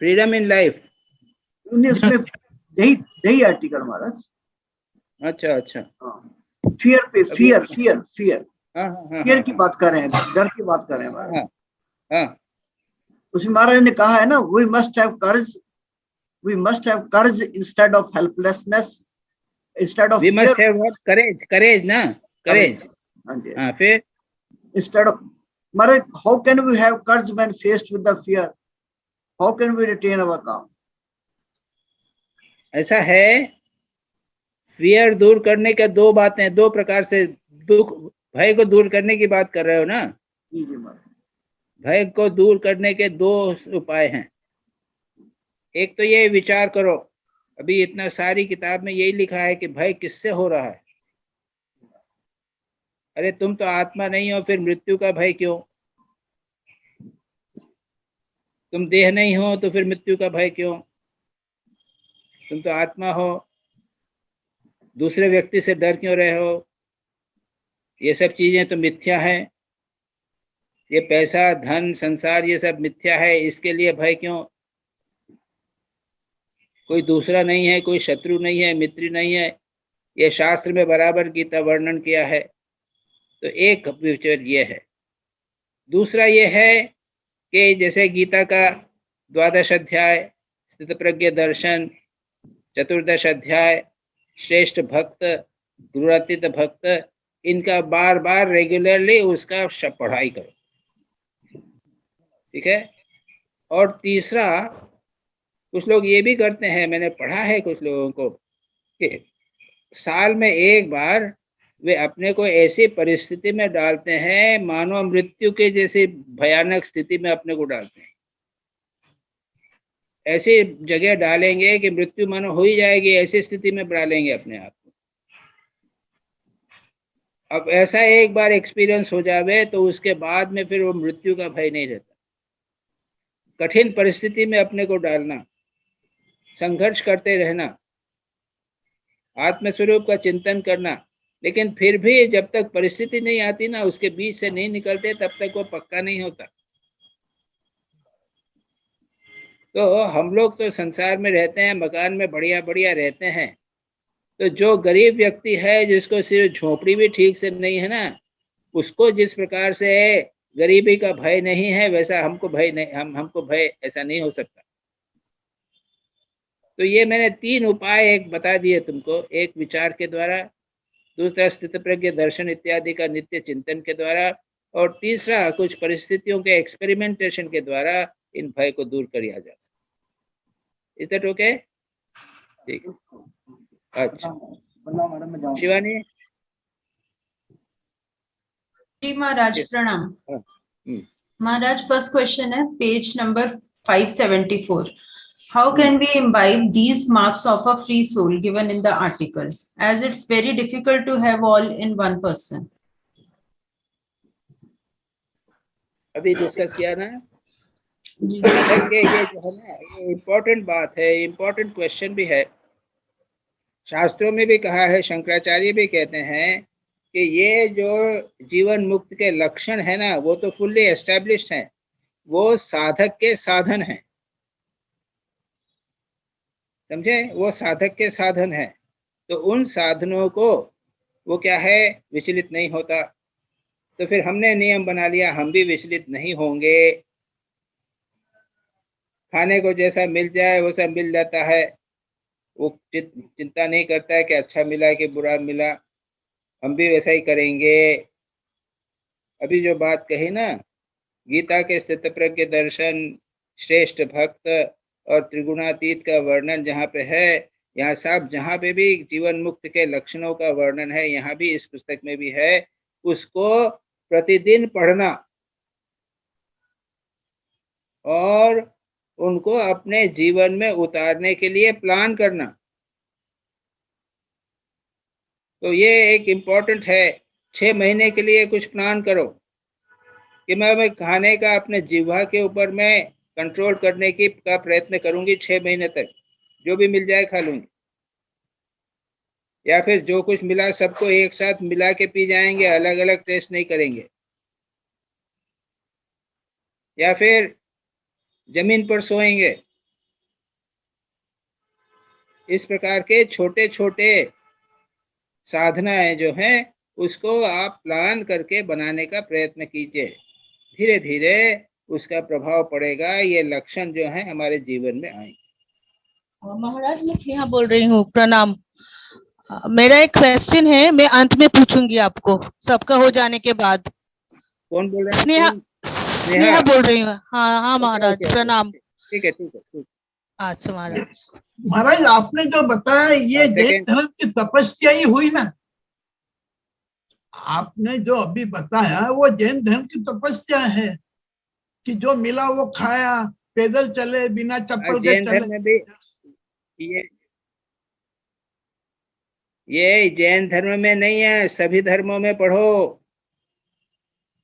फ्रीडम इन लाइफ। उन्हें उसमें यही यही आर्टिकल महाराज। अच्छा अच्छा। फियर पे अभी- फियर फियर फियर हाँ हाँ हाँ फियर की हाँ बात कर रहे हैं, डर की बात कर रहे हैं महाराज। हाँ हाँ। उसमें महाराज ने कहा है ना, we must have courage instead of helplessness, instead of we fear. Must have what? Courage, courage ना, करेज। हाँ जी। हाँ, फिर instead of Maharaj, how can we have courage when faced with the fear? How can we retain our calm? ऐसा है, fear दूर करने के दो बातें, दो प्रकार से, दुख भय को दूर करने की बात कर रहे हो ना? जी जी महाराज। भय को दूर करने के दो उपाय हैं। एक तो ये विचार करो, अभी इतना सारी किताब में यही लिखा है कि भय किससे हो रहा है? अरे तुम तो आत्मा नहीं हो, फिर मृत्यु का भय क्यों? तुम देह नहीं हो तो फिर मृत्यु का भय क्यों? तुम तो आत्मा हो, दूसरे व्यक्ति से डर क्यों रहे हो? ये सब चीजें तो मिथ्या है। ये पैसा, धन, संसार, ये सब मिथ्या है, इसके लिए भय क्यों? कोई दूसरा नहीं है, कोई शत्रु नहीं है, मित्र नहीं है, ये शास्त्र में बराबर गीता वर्णन किया है। तो एक विचार ये है। दूसरा ये है कि जैसे गीता का 12 अध्याय स्थित प्रज्ञ दर्शन, 14 अध्याय श्रेष्ठ भक्त, गुरुतीत भक्त, इनका बार बार रेगुलरली उसका पढ़ाई करो, ठीक है? और तीसरा, कुछ लोग ये भी करते हैं, मैंने पढ़ा है कुछ लोगों को, कि साल में एक बार वे अपने को ऐसी परिस्थिति में डालते हैं मानो मृत्यु के जैसी भयानक स्थिति में अपने को डालते हैं। ऐसी जगह डालेंगे कि मृत्यु मानो हो ही जाएगी, ऐसी स्थिति में डालेंगे अपने आप को। अब ऐसा एक बार एक्सपीरियंस हो जावे तो उसके बाद में फिर वो मृत्यु का भय नहीं रहता। कठिन परिस्थिति में अपने को डालना, संघर्ष करते रहना, आत्मस्वरूप का चिंतन करना, लेकिन फिर भी जब तक परिस्थिति नहीं आती ना, उसके बीच से नहीं निकलते, तब तक वो पक्का नहीं होता। तो हम लोग तो संसार में रहते हैं, मकान में बढ़िया बढ़िया रहते हैं, तो जो गरीब व्यक्ति है, जिसको सिर्फ झोपड़ी भी ठीक से नहीं है ना, उसको जिस प्रकार से गरीबी का भय नहीं है, वैसा हमको भय नहीं, हमको भय ऐसा नहीं हो सकता। तो ये मैंने 3 उपाय एक बता दिए तुमको, एक विचार के द्वारा, दूसरा स्थित प्रज्ञ दर्शन इत्यादि का नित्य चिंतन के द्वारा, और तीसरा कुछ परिस्थितियों के एक्सपेरिमेंटेशन के द्वारा इन भय को दूर किया जा सकता। Is that okay? ठीक है, अच्छा। मैडम मैं जाऊँ? शिवानी? जी महाराज प्रणाम। हाँ, महाराज फर्स्ट क्वेश्चन है page number 574. How can we imbibe these marks of a free soul given in the article, as it's very difficult to have all in one person? अभी discuss किया ना साधक के, ये जो है ना, ये इम्पोर्टेंट बात है, इम्पोर्टेंट क्वेश्चन भी है। शास्त्रों में भी कहा है, शंकराचार्य भी कहते हैं कि ये जो जीवन मुक्त के लक्षण है ना, वो तो फुल्ली एस्टेब्लिश्ड है, वो साधक के साधन है, समझे? वो साधक के साधन है। तो उन साधनों को वो क्या है, विचलित नहीं होता। तो फिर हमने नियम बना लिया, हम भी विचलित नहीं होंगे। खाने को जैसा मिल जाए वैसा मिल जाता है, वो चिंता नहीं करता है कि अच्छा मिला कि बुरा मिला, हम भी वैसा ही करेंगे। अभी जो बात कही ना, गीता के स्थित प्रज्ञ दर्शन, श्रेष्ठ भक्त और त्रिगुणातीत का वर्णन जहाँ पे है, यहाँ सब जहाँ पे भी जीवन मुक्त के लक्षणों का वर्णन है, यहाँ भी इस पुस्तक में भी है। उसको प्रतिदिन पढ़ना और उनको अपने जीवन में उतारने के लिए प्लान करना, तो ये एक इम्पोर्टेंट है। 6 महीने के लिए कुछ प्लान करो कि मैं खाने का अपने जिह्वा के ऊपर मैं कंट्रोल करने की का प्रयत्न करूंगी, 6 महीने तक जो भी मिल जाए खा लूंगी। या फिर जो कुछ मिला सबको एक साथ मिला के पी जाएंगे, अलग अलग टेस्ट नहीं करेंगे, या फिर जमीन पर सोएंगे। इस प्रकार के छोटे छोटे साधनाएं जो हैं उसको आप प्लान करके बनाने का प्रयत्न कीजिए। धीरे धीरे उसका प्रभाव पड़ेगा, ये लक्षण जो है हमारे जीवन में आएंगे। महाराज मैं स्नेहा बोल रही हूँ, प्रणाम। मेरा एक क्वेश्चन है, मैं अंत में पूछूंगी आपको सबका हो जाने के बाद। कौन बोल रहे हैं? स्नेहा स्नेहा बोल रही हूँ। हाँ हाँ महाराज, ओके, ओके, प्रणाम। ठीक है ठीक है ठीक। अच्छा महाराज। महाराज आपने जो बताया ये हाँ, जैन second। धर्म की तपस्या ही हुई ना, आपने जो अभी बताया वो जैन धर्म की तपस्या है कि जो मिला वो खाया, पैदल चले, बिना चप्पल के जैन चले। धर्म में भी ये जैन धर्म में नहीं है, सभी धर्मों में पढ़ो।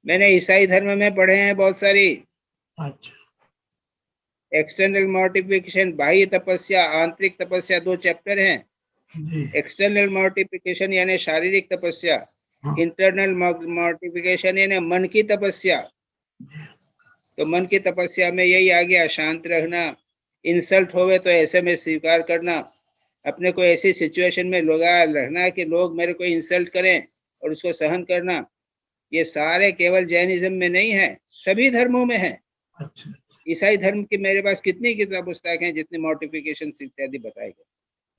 मैंने ईसाई धर्म में पढ़े हैं बहुत सारी। अच्छा, एक्सटर्नल मॉर्टिफिकेशन, बाह्य तपस्या, आंतरिक तपस्या, 2 चैप्टर हैं। जी, एक्सटर्नल मॉर्टिफिकेशन यानी शारीरिक तपस्या, हाँ। इंटरनल मॉर्टिफिकेशन यानी मन की तपस्या। तो मन की तपस्या में यही आ गया, शांत रहना, इंसल्ट होवे तो ऐसे में स्वीकार करना, अपने को ऐसी सिचुएशन में लगा रहना कि लोग मेरे को इंसल्ट करें और उसको सहन करना। ये सारे केवल जैनिज्म में नहीं है, सभी धर्मों में है। अच्छा, ईसाई धर्म की मेरे पास कितनी किताब पुस्तक हैं जितनी मॉर्टिफिकेशन इत्यादि बताए गए।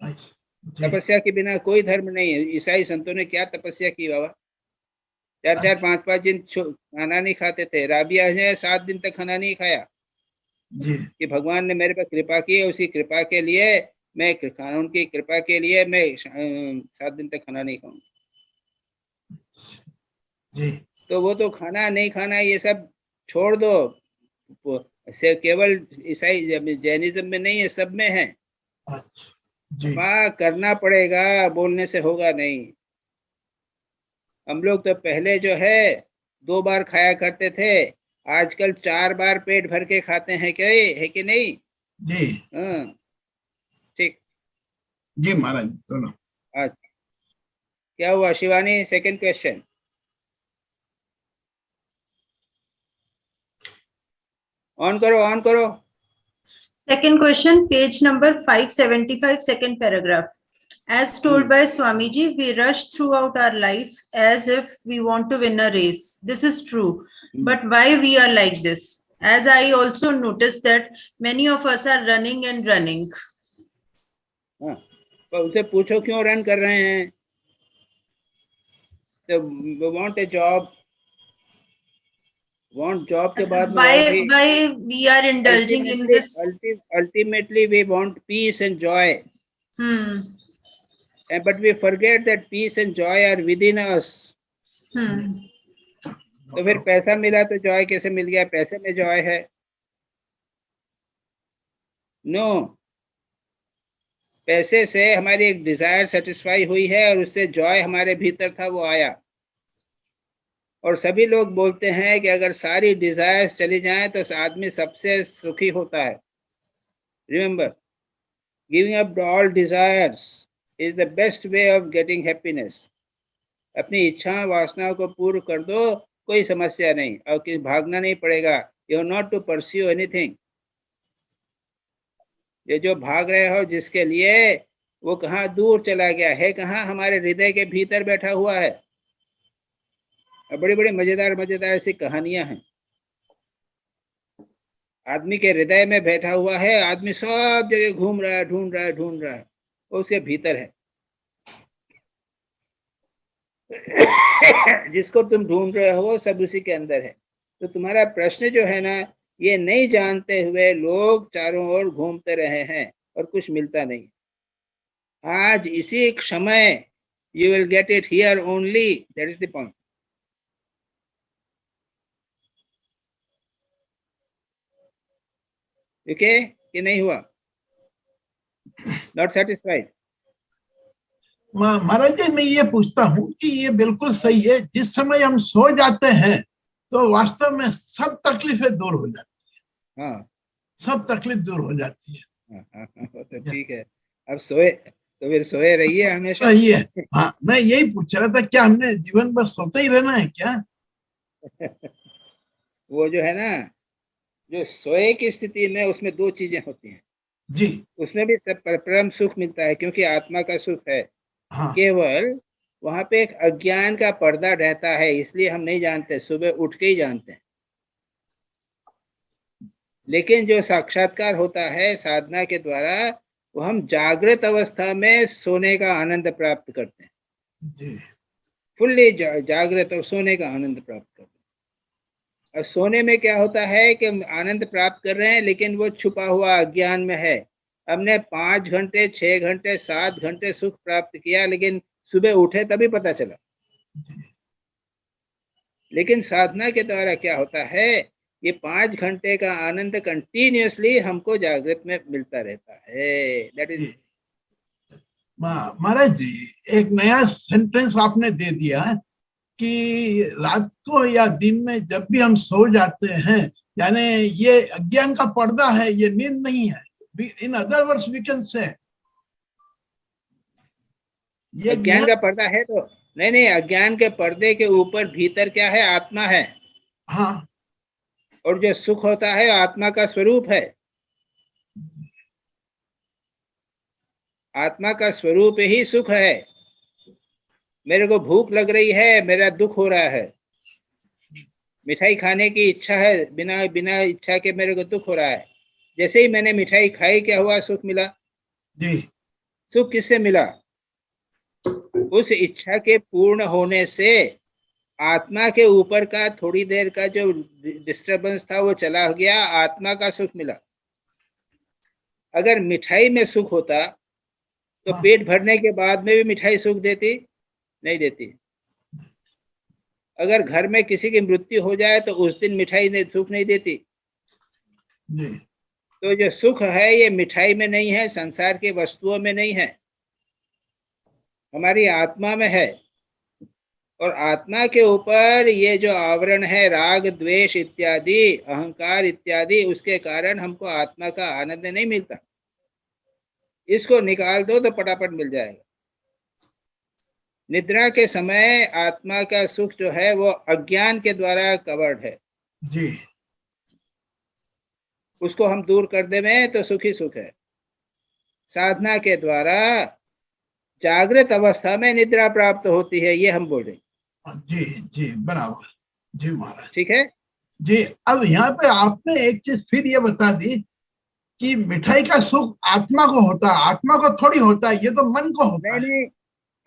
अच्छा, जी, तपस्या के बिना कोई धर्म नहीं है। ईसाई संतों ने क्या तपस्या की बाबा? 4-4 5-5 दिन खाना नहीं खाते थे। राबिया ने 7 दिन तक खाना नहीं खाया जी, कि भगवान ने मेरे पर कृपा की है, उसी कृपा के लिए मैं उनकी कृपा के लिए मैं 7 दिन तक खाना नहीं खाऊंगा। जी, तो वो तो खाना नहीं खाना ये सब छोड़ दो, से केवल ईसाई जैनिज्म में नहीं है, सब में है। अच्छा, जी, करना पड़ेगा, बोलने से होगा नहीं। हम लोग तो पहले जो है 2 बार खाया करते थे, आजकल 4 बार पेट भर के खाते हैं, क्या है कि नहीं? जी, हाँ ठीक। जी महाराज, सुनो। अच्छा, क्या हुआ शिवानी? सेकंड क्वेश्चन ऑन करो, ऑन करो। Second question, page number 575, second paragraph. As told by Swamiji, we rush throughout our life as if we want to win a race. This is true. But why we are like this? As I also noticed that many of us are running and running. हाँ, तो उनसे पूछो क्यों run कर रहे हैं? तो want a job, want job के बाद में Why we are indulging in this? Ultimately we want peace and joy. But we forget that peace and joy are within us. तो फिर पैसा मिला तो जॉय कैसे मिल गया? पैसे में जॉय है? नो, पैसे से हमारी एक डिजायर सेटिस्फाई हुई है और उससे जॉय हमारे भीतर था वो आया। और सभी लोग बोलते हैं कि अगर सारी डिजायर्स चली जाएं तो आदमी सबसे सुखी होता है। Remember, giving up all desires is the best way of getting happiness. अपनी इच्छा वासनाओं को पूर्ण कर दो, कोई समस्या नहीं, और कि भागना नहीं पड़ेगा। You are not to pursue anything. ये जो भाग रहे हो जिसके लिए, वो कहाँ दूर चला गया है, कहाँ हमारे हृदय के भीतर बैठा हुआ है। बड़ी बड़ी मजेदार ऐसी कहानियां हैं। आदमी के हृदय में बैठा हुआ है, आदमी सब जगह घूम रहा है, ढूंढ रहा है, वो उसके भीतर है। जिसको तुम ढूंढ रहे हो सब उसी के अंदर है। तो तुम्हारा प्रश्न जो है ना, ये नहीं जानते हुए लोग चारों ओर घूमते रहे हैं और कुछ मिलता नहीं। आज इसी समय you will get it here only, that is the point. Okay, कि नहीं हुआ? Not satisfied? महाराज जी, मैं ये पूछता हूँ कि ये बिल्कुल सही है, जिस समय हम सो जाते हैं तो वास्तव में सब तकलीफें दूर हो जाती है। हाँ, सब तकलीफ दूर हो जाती है। तो ठीक है। अब सोए, तो फिर सोए रहिए हमेशा। ये हाँ, मैं यही पूछ रहा था, क्या हमने जीवन भर सोते ही रहना है क्या? वो जो है ना, जो सोए की स्थिति में, उसमें दो चीजें होती हैं। जी उसमें भी सब परम सुख मिलता है, क्योंकि आत्मा का सुख है। हाँ केवल वहां पे एक अज्ञान का पर्दा रहता है, इसलिए हम नहीं जानते, सुबह उठ के ही जानते हैं। लेकिन जो साक्षात्कार होता है साधना के द्वारा, वो हम जागृत अवस्था में सोने का आनंद प्राप्त करते हैं, जी फुल्ली जागृत, और सोने का आनंद प्राप्त करते हैं। और सोने में क्या होता है कि हम आनंद प्राप्त कर रहे हैं, लेकिन वो छुपा हुआ अज्ञान में है। हमने 5 घंटे, 6 घंटे, 7 घंटे सुख प्राप्त किया, लेकिन सुबह उठे तभी पता चला। लेकिन साधना के द्वारा क्या होता है, ये 5 घंटे का आनंद कंटिन्यूअसली हमको जागृत में मिलता रहता है। दैट इज महाराज जी, एक नया सेंटेंस आपने दे दिया कि रात को या दिन में जब भी हम सो जाते हैं, यानी ये अज्ञान का पर्दा है, ये नींद नहीं है। In other words we can say ये अज्ञान का पर्दा है तो नहीं, अज्ञान के पर्दे के ऊपर भीतर क्या है, आत्मा है। हाँ, और जो सुख होता है आत्मा का स्वरूप है। आत्मा का स्वरूप ही सुख है। मेरे को भूख लग रही है, मेरा दुख हो रहा है। मिठाई खाने की इच्छा है, बिना बिना इच्छा के मेरे को दुख हो रहा है। जैसे ही मैंने मिठाई खाई, क्या हुआ, सुख मिला। जी सुख किससे मिला? उस इच्छा के पूर्ण होने से आत्मा के ऊपर का थोड़ी देर का जो डिस्टरबेंस था वो चला गया, आत्मा का सुख मिला। अगर मिठाई में सुख होता तो पेट भरने के बाद में भी मिठाई सुख देती? नहीं देती। अगर घर में किसी की मृत्यु हो जाए तो उस दिन मिठाई ने सुख नहीं देती। जी तो जो सुख है ये मिठाई में नहीं है, संसार की वस्तुओं में नहीं है, हमारी आत्मा में है। और आत्मा के ऊपर ये जो आवरण है, राग द्वेष इत्यादि, अहंकार इत्यादि, उसके कारण हमको आत्मा का आनंद नहीं मिलता। इसको निकाल दो तो पटापट मिल जाएगा। निद्रा के समय आत्मा का सुख जो है वो अज्ञान के द्वारा कवर्ड है। जी उसको हम दूर कर दें तो सुख ही सुख है। साधना के द्वारा जागृत अवस्था में निद्रा प्राप्त होती है, ये हम बोल रहे हैं। जी जी बराबर। जी महाराज, ठीक है जी। अब यहाँ पे आपने एक चीज फिर ये बता दी कि मिठाई का सुख आत्मा को होता है, आत्मा को थोड़ी होता है, ये तो मन को होता है। नहीं,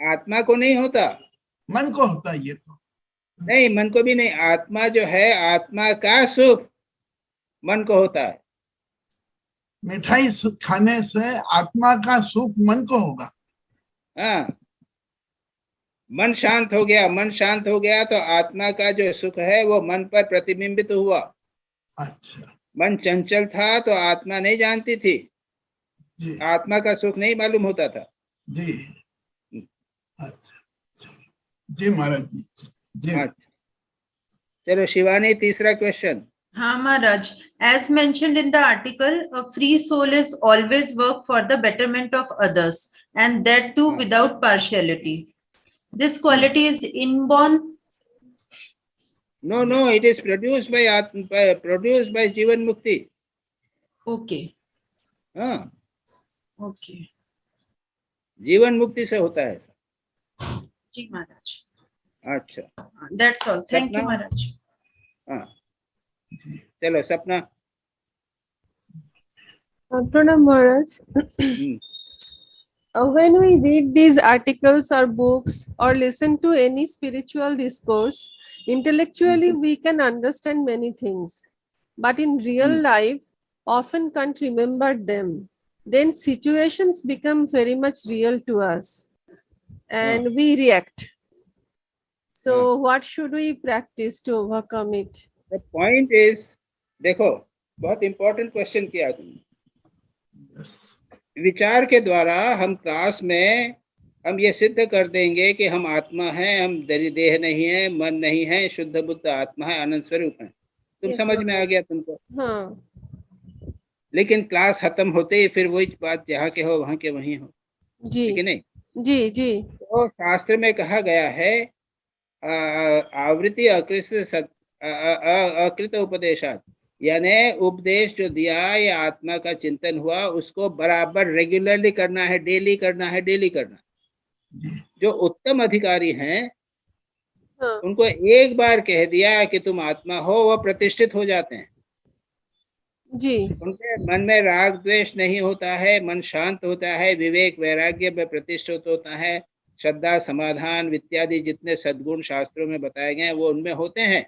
आत्मा को नहीं होता, मन को होता है ये तो। नहीं, मन को भी नहीं। आत्मा जो है, आत्मा का सुख मन को होता है। मिठाई खाने से आत्मा का सुख मन को होगा। हाँ, मन शांत हो गया, मन शांत हो गया तो आत्मा का जो सुख है वो मन पर प्रतिबिंबित हुआ। अच्छा मन चंचल था तो आत्मा नहीं जानती थी, जी आत्मा का सुख नहीं मालूम होता था। जी अच्छा जी महाराज जी जी। अच्छा, चलो शिवानी, तीसरा क्वेश्चन। हाँ Maharaj, as mentioned in the article, a free soul is always work for the betterment of others, and that too without partiality. This quality is inborn. No, it is produced by जीवन मुक्ति. Okay. हाँ, Okay. जीवन मुक्ति से होता है ऐसा। जी Maharaj. अच्छा, That's all. Thank you सपना? Maharaj. हाँ, चलो सपना। Pranam Maharaj. When we read these articles or books or listen to any spiritual discourse, intellectually we can understand many things, but in real life often can't remember them. Then situations become very much real to us and we react. So what should we practice to overcome it? The point is, देखो, बहुत important question किया तुमने। विचार के द्वारा हम class में हम ये सिद्ध कर देंगे कि हम आत्मा हैं, हम देह नहीं है, मन नहीं है, शुद्ध बुद्ध आत्मा है, आनंद स्वरूप है। तुम समझ में आ गया तुमको? हाँ। लेकिन क्लास खत्म होते ही फिर वही बात, जहाँ के हो वहां के वहीं हो। जी है कि नहीं? जी जी तो शास्त्र में कहा गया है आवृत्ति अकृत उपदेशात, यानी उपदेश जो दिया या आत्मा का चिंतन हुआ उसको बराबर रेगुलरली करना है, डेली करना है, डेली करना। जो उत्तम अधिकारी हैं हाँ उनको एक बार कह दिया कि तुम आत्मा हो, वो प्रतिष्ठित हो जाते हैं। जी उनके मन में राग द्वेष नहीं होता है, मन शांत होता है, विवेक वैराग्य में प्रतिष्ठित होता है, श्रद्धा समाधान इत्यादि जितने सद्गुण शास्त्रों में बताए गए हैं वो उनमें होते हैं।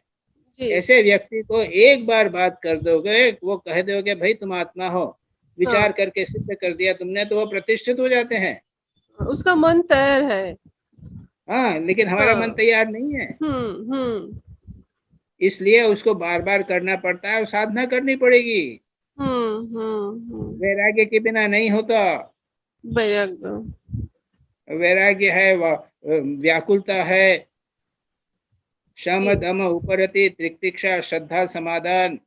जी ऐसे व्यक्ति को एक बार बात कर दोगे, वो कह दोगे भाई तुम आत्मा हो, विचार करके सिद्ध कर दिया तुमने, तो वो प्रतिष्ठित हो जाते हैं। उसका मन तैयार है। हाँ, लेकिन हमारा मन हाँ तैयार नहीं है, हम्म इसलिए उसको बार बार करना पड़ता है और साधना करनी पड़ेगी। वैराग्य के बिना नहीं होता। वैराग्य वैराग्य है, व्याकुलता है, शम दम उपरति तितिक्षा श्रद्धा समाधान,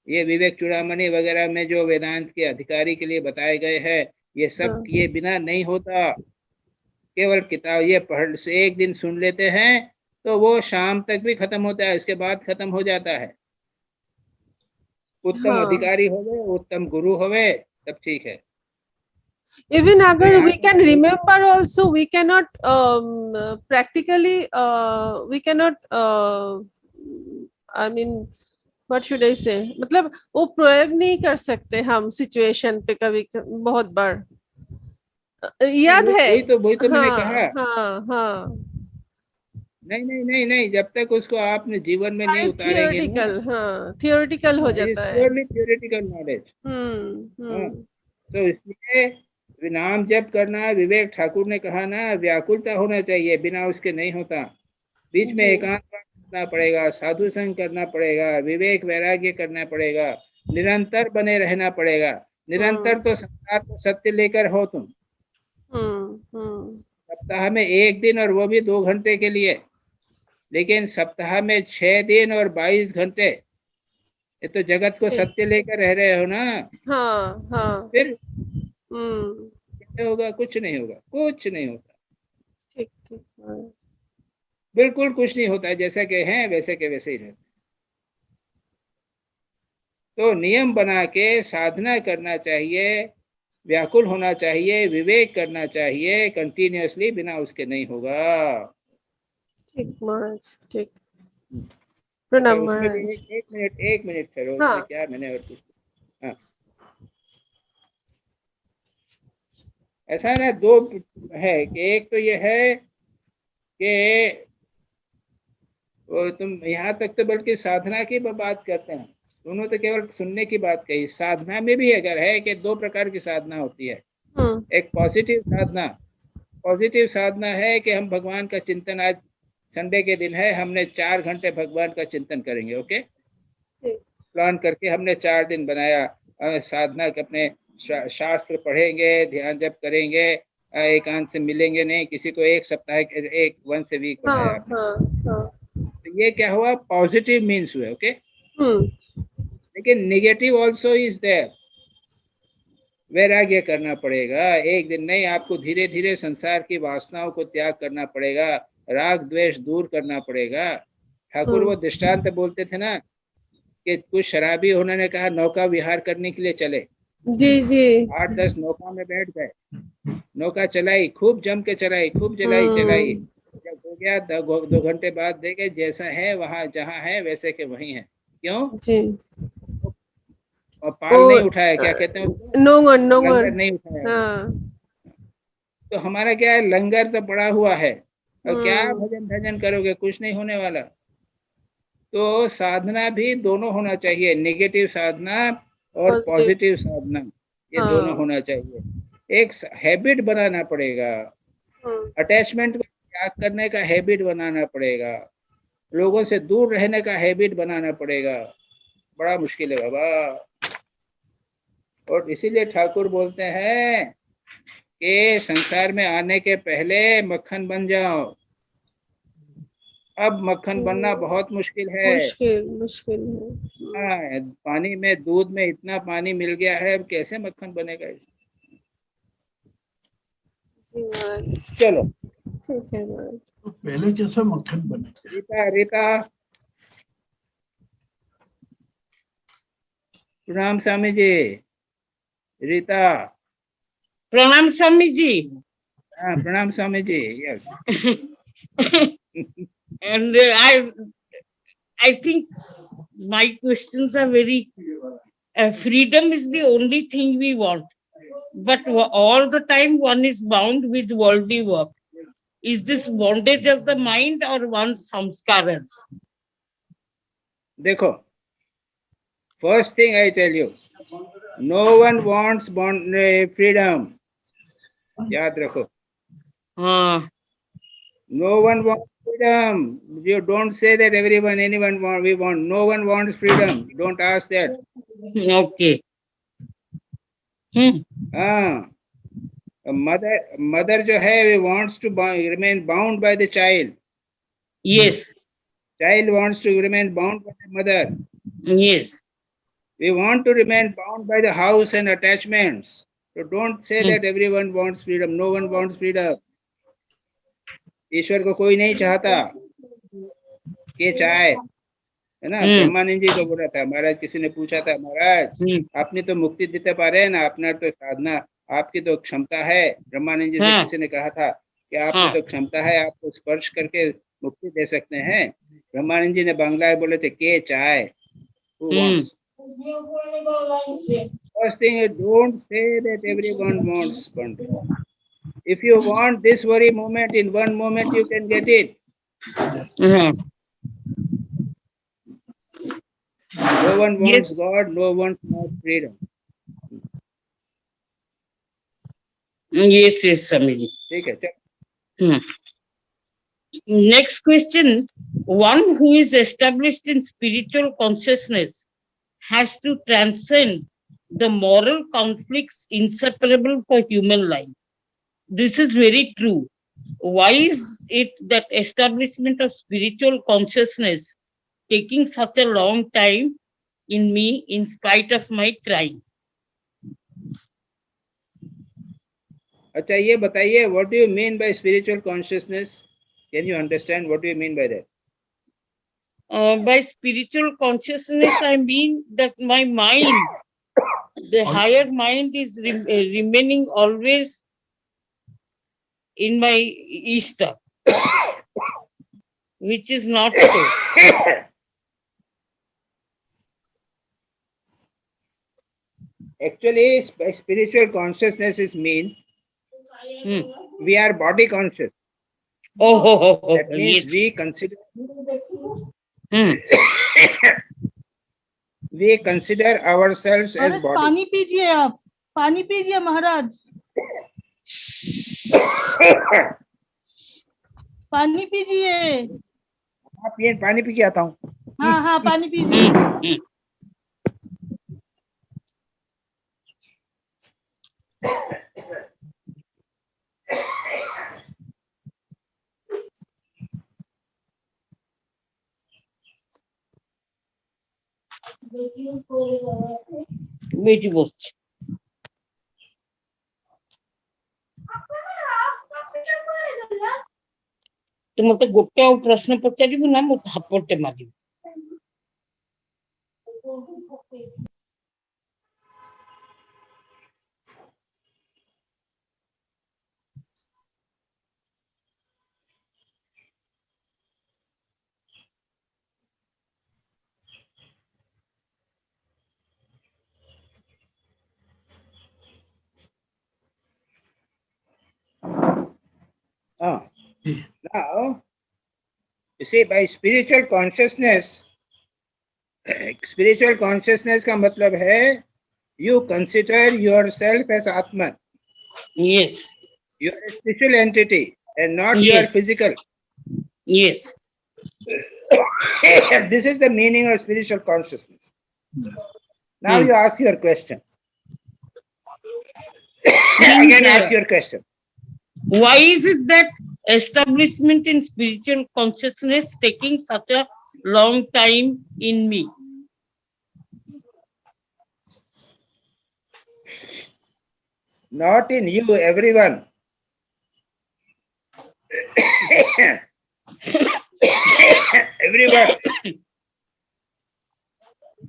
ये विवेक चूड़ामणि वगैरह में जो वेदांत के अधिकारी के लिए बताए गए हैं, ये सब किए बिना नहीं होता। केवल किताब ये पढ़ से एक दिन सुन लेते हैं तो वो शाम तक भी खत्म होता है, इसके बाद खत्म हो जाता है। उत्तम हाँ अधिकारी होवे, उत्तम गुरु होवे, तब ठीक है। even तो agar यहाँ we can remember also we cannot practically we cannot I mean what should I say, मतलब वो प्रयोग नहीं कर सकते हम सिचुएशन पे कभी बहुत बार याद है। वही तो मैंने हाँ कहा। हाँ हाँ नहीं नहीं नहीं नहीं, जब तक उसको आपने जीवन में नहीं उतारेंगे ना, थियोरेटिकल, हाँ थियोरेटिकल हो जाता है। Purely theoretical knowledge. हाँ, हम्म तो इसलिए नाम जप करना, विवेक ठाकुर ने कहा ना, व्याकुलता होना चाहिए, बिना उसके नहीं होता। बीच में जी एकांत करना पड़ेगा, साधु संग करना पड़ेगा, विवेक वैराग्य करना पड़ेगा, निरंतर बने रहना पड़ेगा। निरंतर तो संसार को सत्य लेकर हो तुम। सप्ताह में एक दिन और वो भी 2 घंटे के लिए, लेकिन सप्ताह में 6 दिन और 22 घंटे, ये तो जगत को सत्य लेकर रह रहे हो ना। हाँ हाँ फिर क्या होगा? कुछ नहीं होगा, कुछ नहीं होता, ठीक ठीक हाँ। बिल्कुल कुछ नहीं होता है। जैसा के हैं वैसे के वैसे ही रहते। तो नियम बना के साधना करना चाहिए, व्याकुल होना चाहिए, विवेक करना चाहिए कंटिन्यूअसली, बिना उसके नहीं होगा। ठीक महाराज ठीक। अच्छा, प्रणाम उसमें भी महाराज। एक मिनट ठहरो, हाँ। उसमें क्या मैंने और कुछ, हाँ, ऐसा है ना, 2 है कि एक तो ये है कि वो तुम यहाँ तक तो बल्कि साधना की बात करते हैं, दोनों तो केवल सुनने की बात कही। साधना में भी अगर है कि 2 प्रकार की साधना होती है। एक पॉजिटिव साधना, पॉजिटिव साधना है कि हम भगवान का चिंतन, आज संडे के दिन है, हमने 4 घंटे भगवान का चिंतन करेंगे। ओके, प्लान करके हमने 4 दिन बनाया, साधना के अपने शास्त्र पढ़ेंगे, ध्यान जप करेंगे, एकांत से मिलेंगे नहीं किसी को, एक सप्ताह एक वंस ए वीक बनाया आपने। तो ये क्या हुआ? पॉजिटिव मीन्स हुए। ओके, लेकिन नेगेटिव ऑल्सो इज देयर। वैराग्य करना पड़ेगा, एक दिन नहीं, आपको धीरे धीरे संसार की वासनाओं को त्याग करना पड़ेगा, राग द्वेष दूर करना पड़ेगा। ठाकुर वो दृष्टांत बोलते थे ना कि कुछ शराबी उन्होंने कहा नौका विहार करने के लिए चले, जी जी 8-10 नौका में बैठ गए, नौका चलाई, खूब जम के चलाई, खूब चलाई। जब हो गया 2 घंटे बाद देखे जैसा है वहां, जहाँ है वैसे के वही है। क्यों? जी और पाल नहीं उठाया, क्या कहते हैं उसको? लंगर नहीं उठाया। हाँ। तो हमारा क्या है, लंगर तो पड़ा हुआ है, और क्या भजन भजन करोगे, कुछ नहीं होने वाला। तो साधना भी दोनों होना चाहिए, नेगेटिव साधना और पॉजिटिव साधना, ये दोनों होना चाहिए। एक हैबिट बनाना पड़ेगा, अटैचमेंट को त्याग करने का हैबिट बनाना पड़ेगा, लोगों से दूर रहने का हैबिट बनाना पड़ेगा। बड़ा मुश्किल है बाबा। और इसीलिए ठाकुर बोलते हैं कि संसार में आने के पहले मक्खन बन जाओ। अब मक्खन बनना बहुत मुश्किल है। मुश्किल है। हाँ, पानी में, दूध में इतना पानी मिल गया है, अब कैसे मक्खन बनेगा? महाराज चलो ठीक है महाराज तो पहले कैसे मक्खन बनेगा? रीता रीता प्रणाम स्वामी जी। Rita Pranam Swami ji. हाँ प्रणाम Swami ji. Yes And I think my questions are very freedom is the only thing we want, but all the time one is bound with worldly work. Is this bondage of the mind or one's samskaras? देखो, first thing I tell you, no one wants freedom. याद रखो, no one wants freedom. You don't say that anyone want, we want. No one wants freedom. Don't ask that. Okay. हाँ, mother जो है, we wants to remain bound by the child. Yes. Child wants to remain bound by the mother. Yes. We want to remain bound by the house and attachments. So don't say that everyone wants freedom. No one wants freedom. ईश्वर को कोई नहीं चाहता कि चाहे, है ना। ब्रह्मानंद जी को बोला था, महाराज किसी ने पूछा था, महाराज आपने तो मुक्ति देते पा रहे हैं ना, अपना तो साधना, आपकी तो क्षमता है। ब्रह्मानंद जी से किसी ने कहा था कि आपने तो क्षमता है, आपको स्पर्श करके मुक्ति दे सकते हैं। ब्रह्मानंद जी ने बांग्ला में बोले थे, के चाहे। Who wants? First thing, don't say that everyone wants bondage. If you want this very moment, in one moment you can get it. No one wants God, no one wants freedom. Yes, Swamiji. ठीक है, चल। Next question. One who is established in spiritual consciousness has to transcend the moral conflicts inseparable for human life. This is very true. Why is it that establishment of spiritual consciousness taking such a long time in me in spite of my trying? अच्छा, ये बताइए, what do you mean by spiritual consciousness? Can you understand what do you mean by that? By spiritual consciousness, I mean that my mind, the higher mind, is remaining always in my Ishta, which is not so. Actually, spiritual consciousness is mean we are body conscious. That means we consider we consider ourselves as body. पानी पीजिए आप, पानी पीजिए महाराज, पानी पीजिए। आप ये पानी पी के आता हूँ। हाँ हाँ पानी पीजिए। बेटी बोल तो मत गोटे प्रश्न पचार ना मत हापटे मार Now, you see, by spiritual consciousness का मतलब है you consider yourself as Atman. Yes. You are a spiritual entity and not you are physical. Yes. This is the meaning of spiritual consciousness. Now you ask your question. Again, ask your question. Why is it that establishment in spiritual consciousness taking such a long time in me? Not in you, everyone. everyone.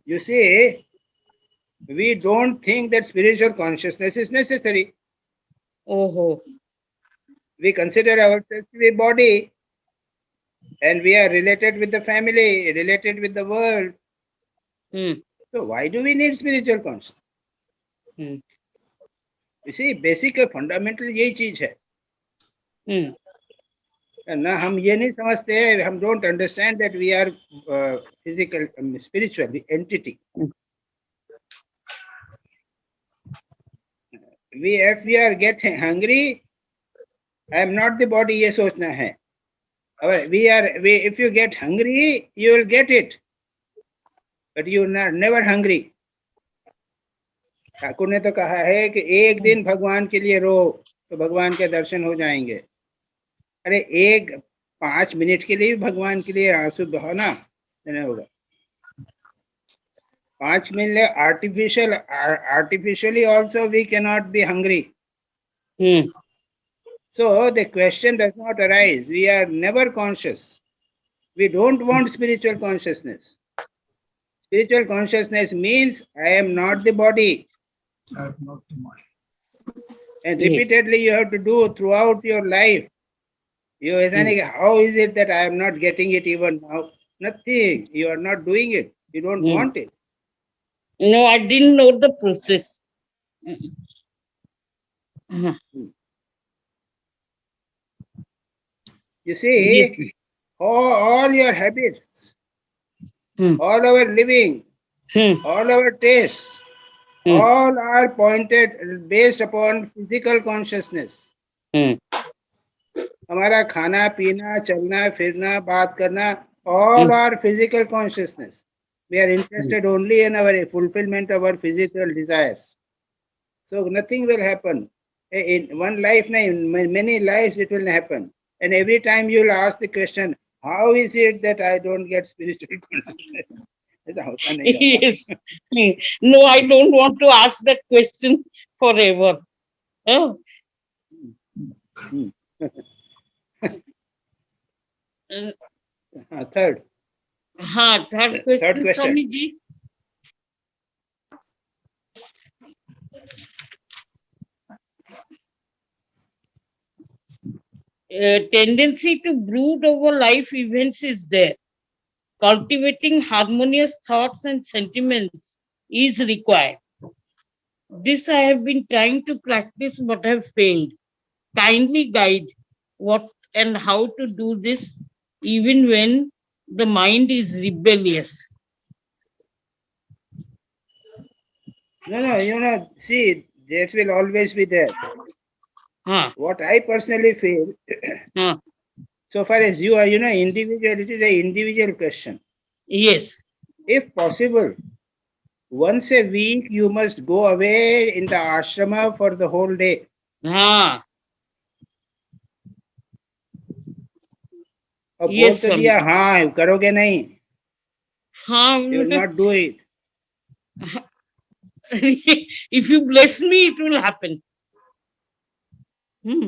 You see, we don't think that spiritual consciousness is necessary. Oh. We consider ourselves to be body, and we are related with the family, related with the world. So why do we need spiritual consciousness? You see, basic fundamental यही चीज है. ना हम ये नहीं समझते हैं, हम don't understand that we are physical, spiritual entity. If we are getting hungry, I am not the body, ये सोचना है. If you get hungry, you will get it, but you are never hungry. Thakur ने तो कहा है कि एक दिन भगवान के लिए रो तो भगवान के दर्शन हो जाएंगे. अरे 5 मिनट के लिए भी भगवान के लिए आंसू बहाना नहीं होगा. 5 minute artificially also we cannot be hungry. So the question does not arise. We are never conscious. We don't want spiritual consciousness. Spiritual consciousness means I am not the body. I am not the mind. And repeatedly you have to do throughout your life. How is it that I am not getting it even now? Nothing. You are not doing it. You don't want it. No, I didn't know the process. You see, all your habits, all our living, all our tastes, all are pointed based upon physical consciousness. हमारा खाना पीना चलना फिरना बात करना, all are physical consciousness. We are interested only in our fulfillment of our physical desires. So nothing will happen. In one life, in many lives it will happen. And every time you will ask the question, how is it that I don't get spiritual consciousness? Yes. No, I don't want to ask that question forever. Oh. Third. Third question, Swamiji. Tendency to brood over life events is there. Cultivating harmonious thoughts and sentiments is required. This I have been trying to practice but have failed. Kindly guide what and how to do this even when the mind is rebellious. No, see, that will always be there. What I personally feel, so far as you are, individual, it is an individual question. Yes. If possible, once a week, you must go away in the ashrama for the whole day. और बोल तो दिया हाँ करोगे नहीं. You will not do it. If you bless me, it will happen. You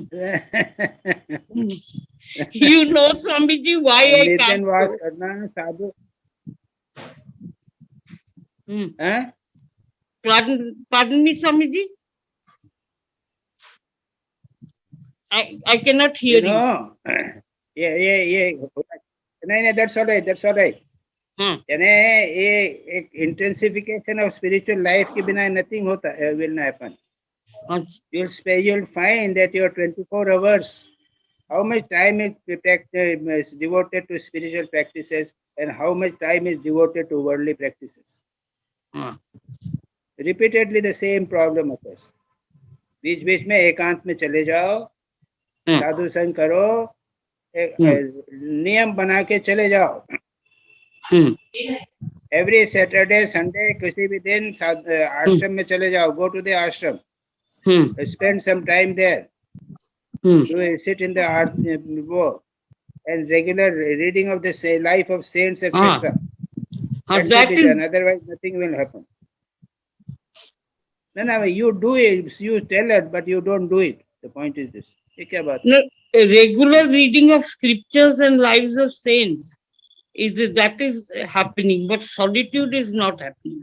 know, Swamiji, why I can't वास करना साधु. Pardon me, Swamiji. I cannot hear you. Yeah. No, that's all right. यानी ये intensification of spiritual life के बिना nothing will not happen. You'll find that your 24 hours, how much time is devoted to spiritual practices and how much time is devoted to worldly practices. Repeatedly the same problem occurs. बीच में एकांत में चले जाओ, साधु संग करो, नियम बना के चले जाओ. Every Saturday, Sunday, किसी भी दिन आश्रम में चले जाओ. Go to the ashram. Spend some time there. You sit in the book and regular reading of the life of saints, etc. That is done. Otherwise, nothing will happen. No, you do it. You tell it, but you don't do it. The point is this. क्या बात? No, a regular reading of scriptures and lives of saints that is happening, but solitude is not happening.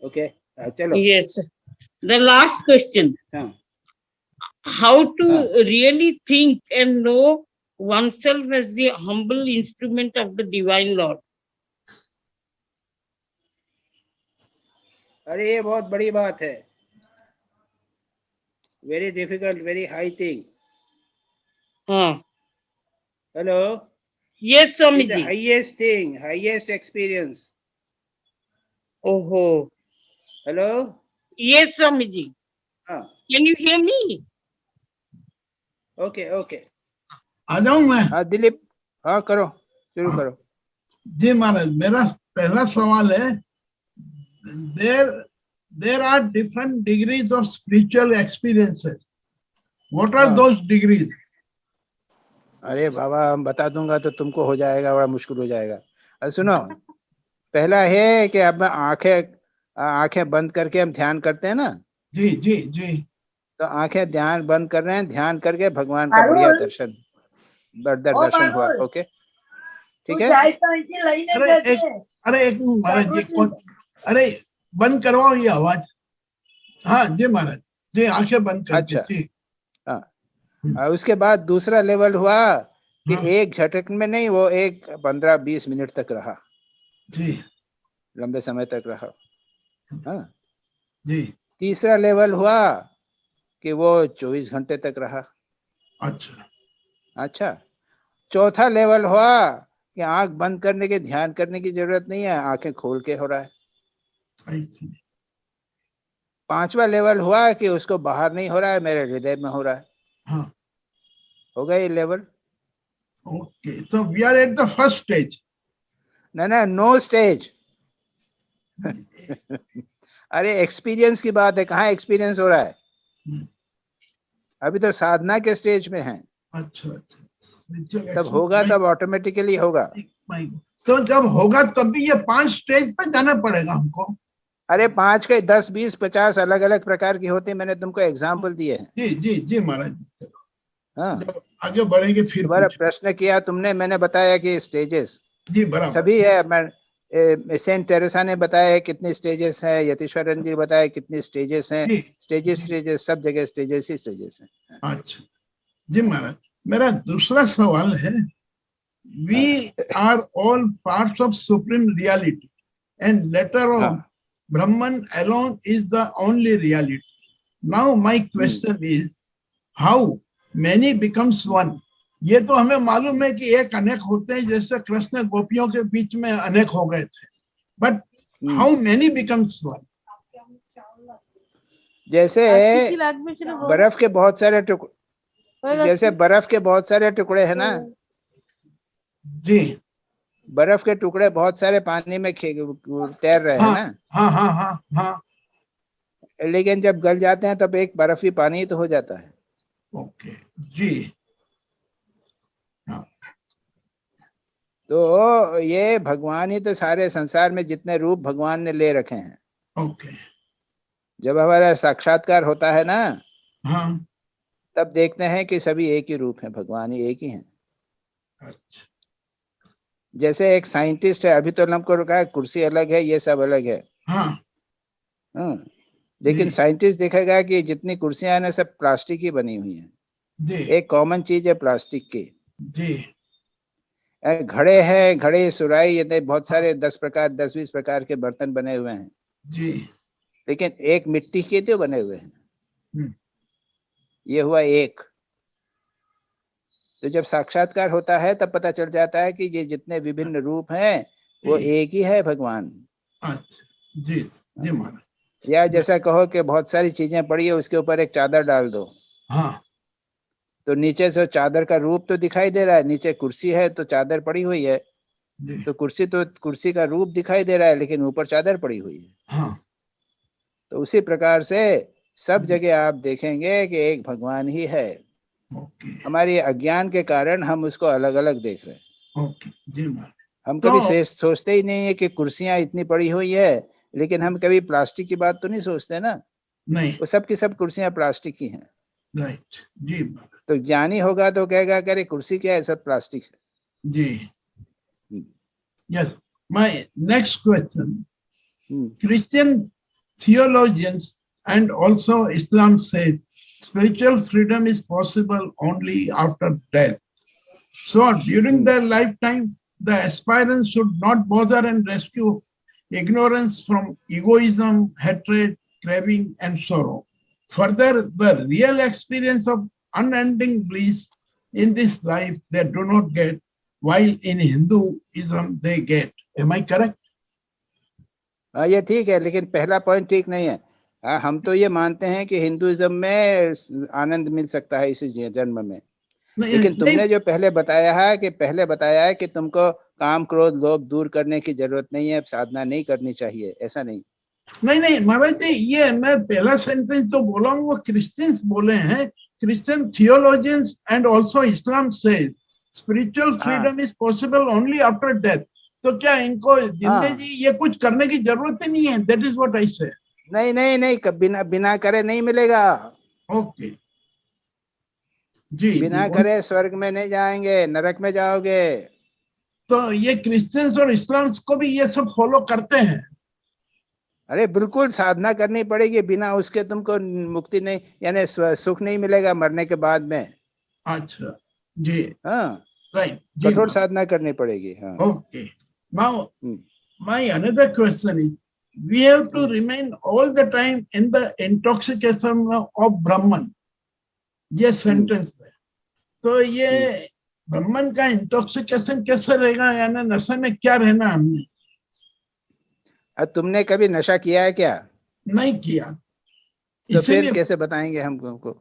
Okay, chalo. Yes. The last question. How to really think and know oneself as the humble instrument of the divine Lord? अरे ये बहुत बड़ी बात है. Very difficult, very high thing. Hello. Yes, Swamiji. The highest thing, highest experience. Oh. Hello. Yes, Swamiji. Can you hear me? Okay, okay. आ जाऊं मैं? हाँ दिलीप, हाँ करो, शुरू करो. जी महाराज, मेरा पहला सवाल है, there are different degrees of spiritual experiences. What are those degrees? अरे बाबा, हम बता दूंगा तो तुमको हो जाएगा, बड़ा मुश्किल हो जाएगा. अरे सुनो, पहला है कि अब आंखें बंद करके हम ध्यान करते हैं ना. जी जी जी. तो आंखें ध्यान बंद कर रहे हैं, ध्यान करके भगवान का बढ़िया दर्शन हुआ. ओके, ठीक है. अरे एक मिनट महाराज जी, कौन? अरे बंद करवाओ ये आवाज. हाँ जी महाराज जी, आंखें बंद कर. अच्छा. हाँ, उसके बाद दूसरा लेवल हुआ कि एक झटक में नहीं, वो एक 15-20 मिनट तक रहा जी, लंबे समय तक रहा. हाँ जी. तीसरा लेवल हुआ कि वो 24 घंटे तक रहा. अच्छा. चौथा लेवल हुआ कि आंख बंद करने के, ध्यान करने की जरूरत नहीं है, आंखें खोल के हो रहा है. पांचवा लेवल हुआ कि उसको बाहर नहीं हो रहा है, मेरे हृदय में हो रहा है. हाँ. हो गया ये लेवल. ओके, तो we are at the first stage. ना, नो स्टेज. अरे एक्सपीरियंस की बात है, कहाँ एक्सपीरियंस हो रहा है? अभी तो साधना के स्टेज में है. अच्छा. तब होगा, तब ऑटोमेटिकली होगा. तो जब होगा तब भी ये 5 स्टेज पे जाना पड़ेगा हमको. अरे 5 के 10, 20, 50 अलग अलग प्रकार की होती है. मैंने तुमको एग्जाम्पल दिए हैं. जी जी जी महाराज. हाँ, आगे बढ़ेंगे फिर. तुम्हारा प्रश्न किया तुमने, मैंने बताया कि स्टेजेस जी बराबर सभी है. मैं सेंट टेरेसा ने बताया है कितने स्टेजेस हैं, यतीश्वरन जी बताया कितने स्टेजेस हैं. स्टेजेस सब जगह स्टेजेस ही स्टेजेस हैं. अच्छा जी महाराज, मेरा दूसरा सवाल है, we are all parts of supreme reality and later on Brahman alone is the only reality. Now my question is, how many becomes one? ये तो हमें मालूम है कि एक अनेक होते हैं, जैसे कृष्ण गोपियों के बीच में अनेक हो गए थे. But how many becomes one? जैसे बर्फ के बहुत सारे टुकड़े, जैसे बर्फ के बहुत सारे टुकड़े हैं ना जी. बर्फ के टुकड़े बहुत सारे पानी में तैर रहे हैं ना. हाँ हाँ हाँ हाँ. लेकिन जब गल जाते हैं तब एक बर्फ ही पानी तो हो जाता है. ओके जी. हाँ. तो ये भगवान ही तो सारे संसार में जितने रूप भगवान ने ले रखे हैं. ओके. जब हमारा साक्षात्कार होता है ना, हाँ, तब देखते हैं कि सभी एक ही रूप है, भगवान ही एक ही है. अच्छा. जैसे एक साइंटिस्ट है, अभी तो हमको रखा है कुर्सी अलग है, ये सब अलग है. हाँ. लेकिन साइंटिस्ट देखेगा कि जितनी कुर्सियां हैं ना सब प्लास्टिक की बनी हुई हैं. एक कॉमन चीज है प्लास्टिक की. घड़े हैं, घड़े सुराई, ये बहुत सारे 10-20 प्रकार के बर्तन बने हुए हैं जी. लेकिन एक मिट्टी के तो बने हुए हैं. ये हुआ एक. तो जब साक्षात्कार होता है तब पता चल जाता है कि ये जितने विभिन्न रूप हैं वो एक ही है भगवान. अच्छा जी जी महाराज. या जैसा कहो कि बहुत सारी चीजें पड़ी है, उसके ऊपर एक चादर डाल दो. हाँ. तो नीचे से चादर का रूप तो दिखाई दे रहा है, नीचे कुर्सी है तो चादर पड़ी हुई है. तो कुर्सी का रूप दिखाई दे रहा है, लेकिन ऊपर चादर पड़ी हुई है. हाँ. तो उसी प्रकार से सब जगह आप देखेंगे कि एक भगवान ही है. हमारी अज्ञान के कारण हम उसको अलग अलग देख रहे हैं. ओके जी महाराज. हम कभी सोचते ही नहीं है कि कुर्सियां इतनी पड़ी हुई है, लेकिन हम कभी प्लास्टिक की बात तो नहीं सोचते ना, नहीं, वो सब की सब कुर्सियां प्लास्टिक की हैं। राइट जी तो ज्ञानी होगा तो कहेगा कि अरे कुर्सी क्या है, सब प्लास्टिक है। जी। Yes, my next question, Christian theologians and also Islam says spiritual freedom is possible only after death. So during their lifetime, the aspirants should not bother and rescue ignorance from egoism, hatred, craving, and sorrow. Further, the real experience of unending bliss in this life they do not get, while in Hinduism they get. Am I correct? हाँ ये ठीक है, लेकिन पहला point ठीक नहीं है। हाँ, हम तो ये मानते हैं कि हिंदुइज्म में आनंद मिल सकता है इसी जन्म में, लेकिन तुमने जो पहले बताया है कि तुमको काम क्रोध लोभ दूर करने की जरूरत नहीं है, साधना नहीं करनी चाहिए, ऐसा नहीं। नहीं महाराज जी, ये मैं पहला सेंटेंस जो बोला हूँ वो क्रिश्चियंस बोले हैं। Christian theologians and also Islam says spiritual freedom is possible only after death. तो क्या इनको जिंदगी जी ये कुछ करने की जरूरत ही नहीं है? दैट इज व्हाट आई से। नहीं, बिना करे नहीं मिलेगा। ओके जी, बिना करे स्वर्ग में नहीं जाएंगे, नरक में जाओगे। तो ये क्रिश्चियंस और इस्लाम्स को भी ये सब फॉलो करते हैं? अरे बिल्कुल, साधना करनी पड़ेगी, बिना उसके तुमको मुक्ति नहीं, यानी सुख नहीं मिलेगा मरने के बाद में। अच्छा जी, हाँ राइट, कठोर साधना करनी पड़ेगी। हाँ okay. Now, my another question is, we have to remain all the time in the intoxication of Brahman. ये सेंटेंस में तो ये ब्रह्मन का इंटॉक्सिकेशन कैसे रहेगा, यानी नशे में क्या रहना हमने? तुमने कभी नशा किया है क्या? नहीं किया। तो फिर कैसे बताएंगे हम तुमको?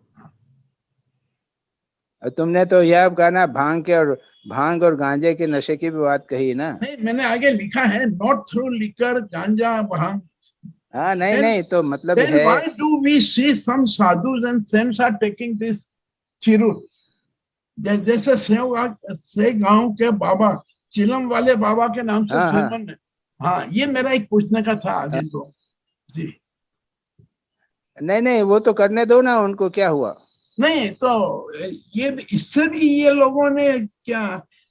तुमने तो यह गाना भांग और गांजे के नशे की भी बात कही ना। नहीं, मैंने आगे लिखा है नॉट थ्रू लिकर गांजा भांग। हाँ नहीं, तो मतलब then है, why do we see some sadhus and saints are taking this chirut? जैसे से गांव के बाबा, चिलम वाले बाबा के नाम से फेमस है। हाँ, ये मेरा एक पूछने का था आगे तो जी। नहीं वो तो करने दो ना, उनको क्या हुआ? नहीं तो ये इससे भी ये लोगों ने क्या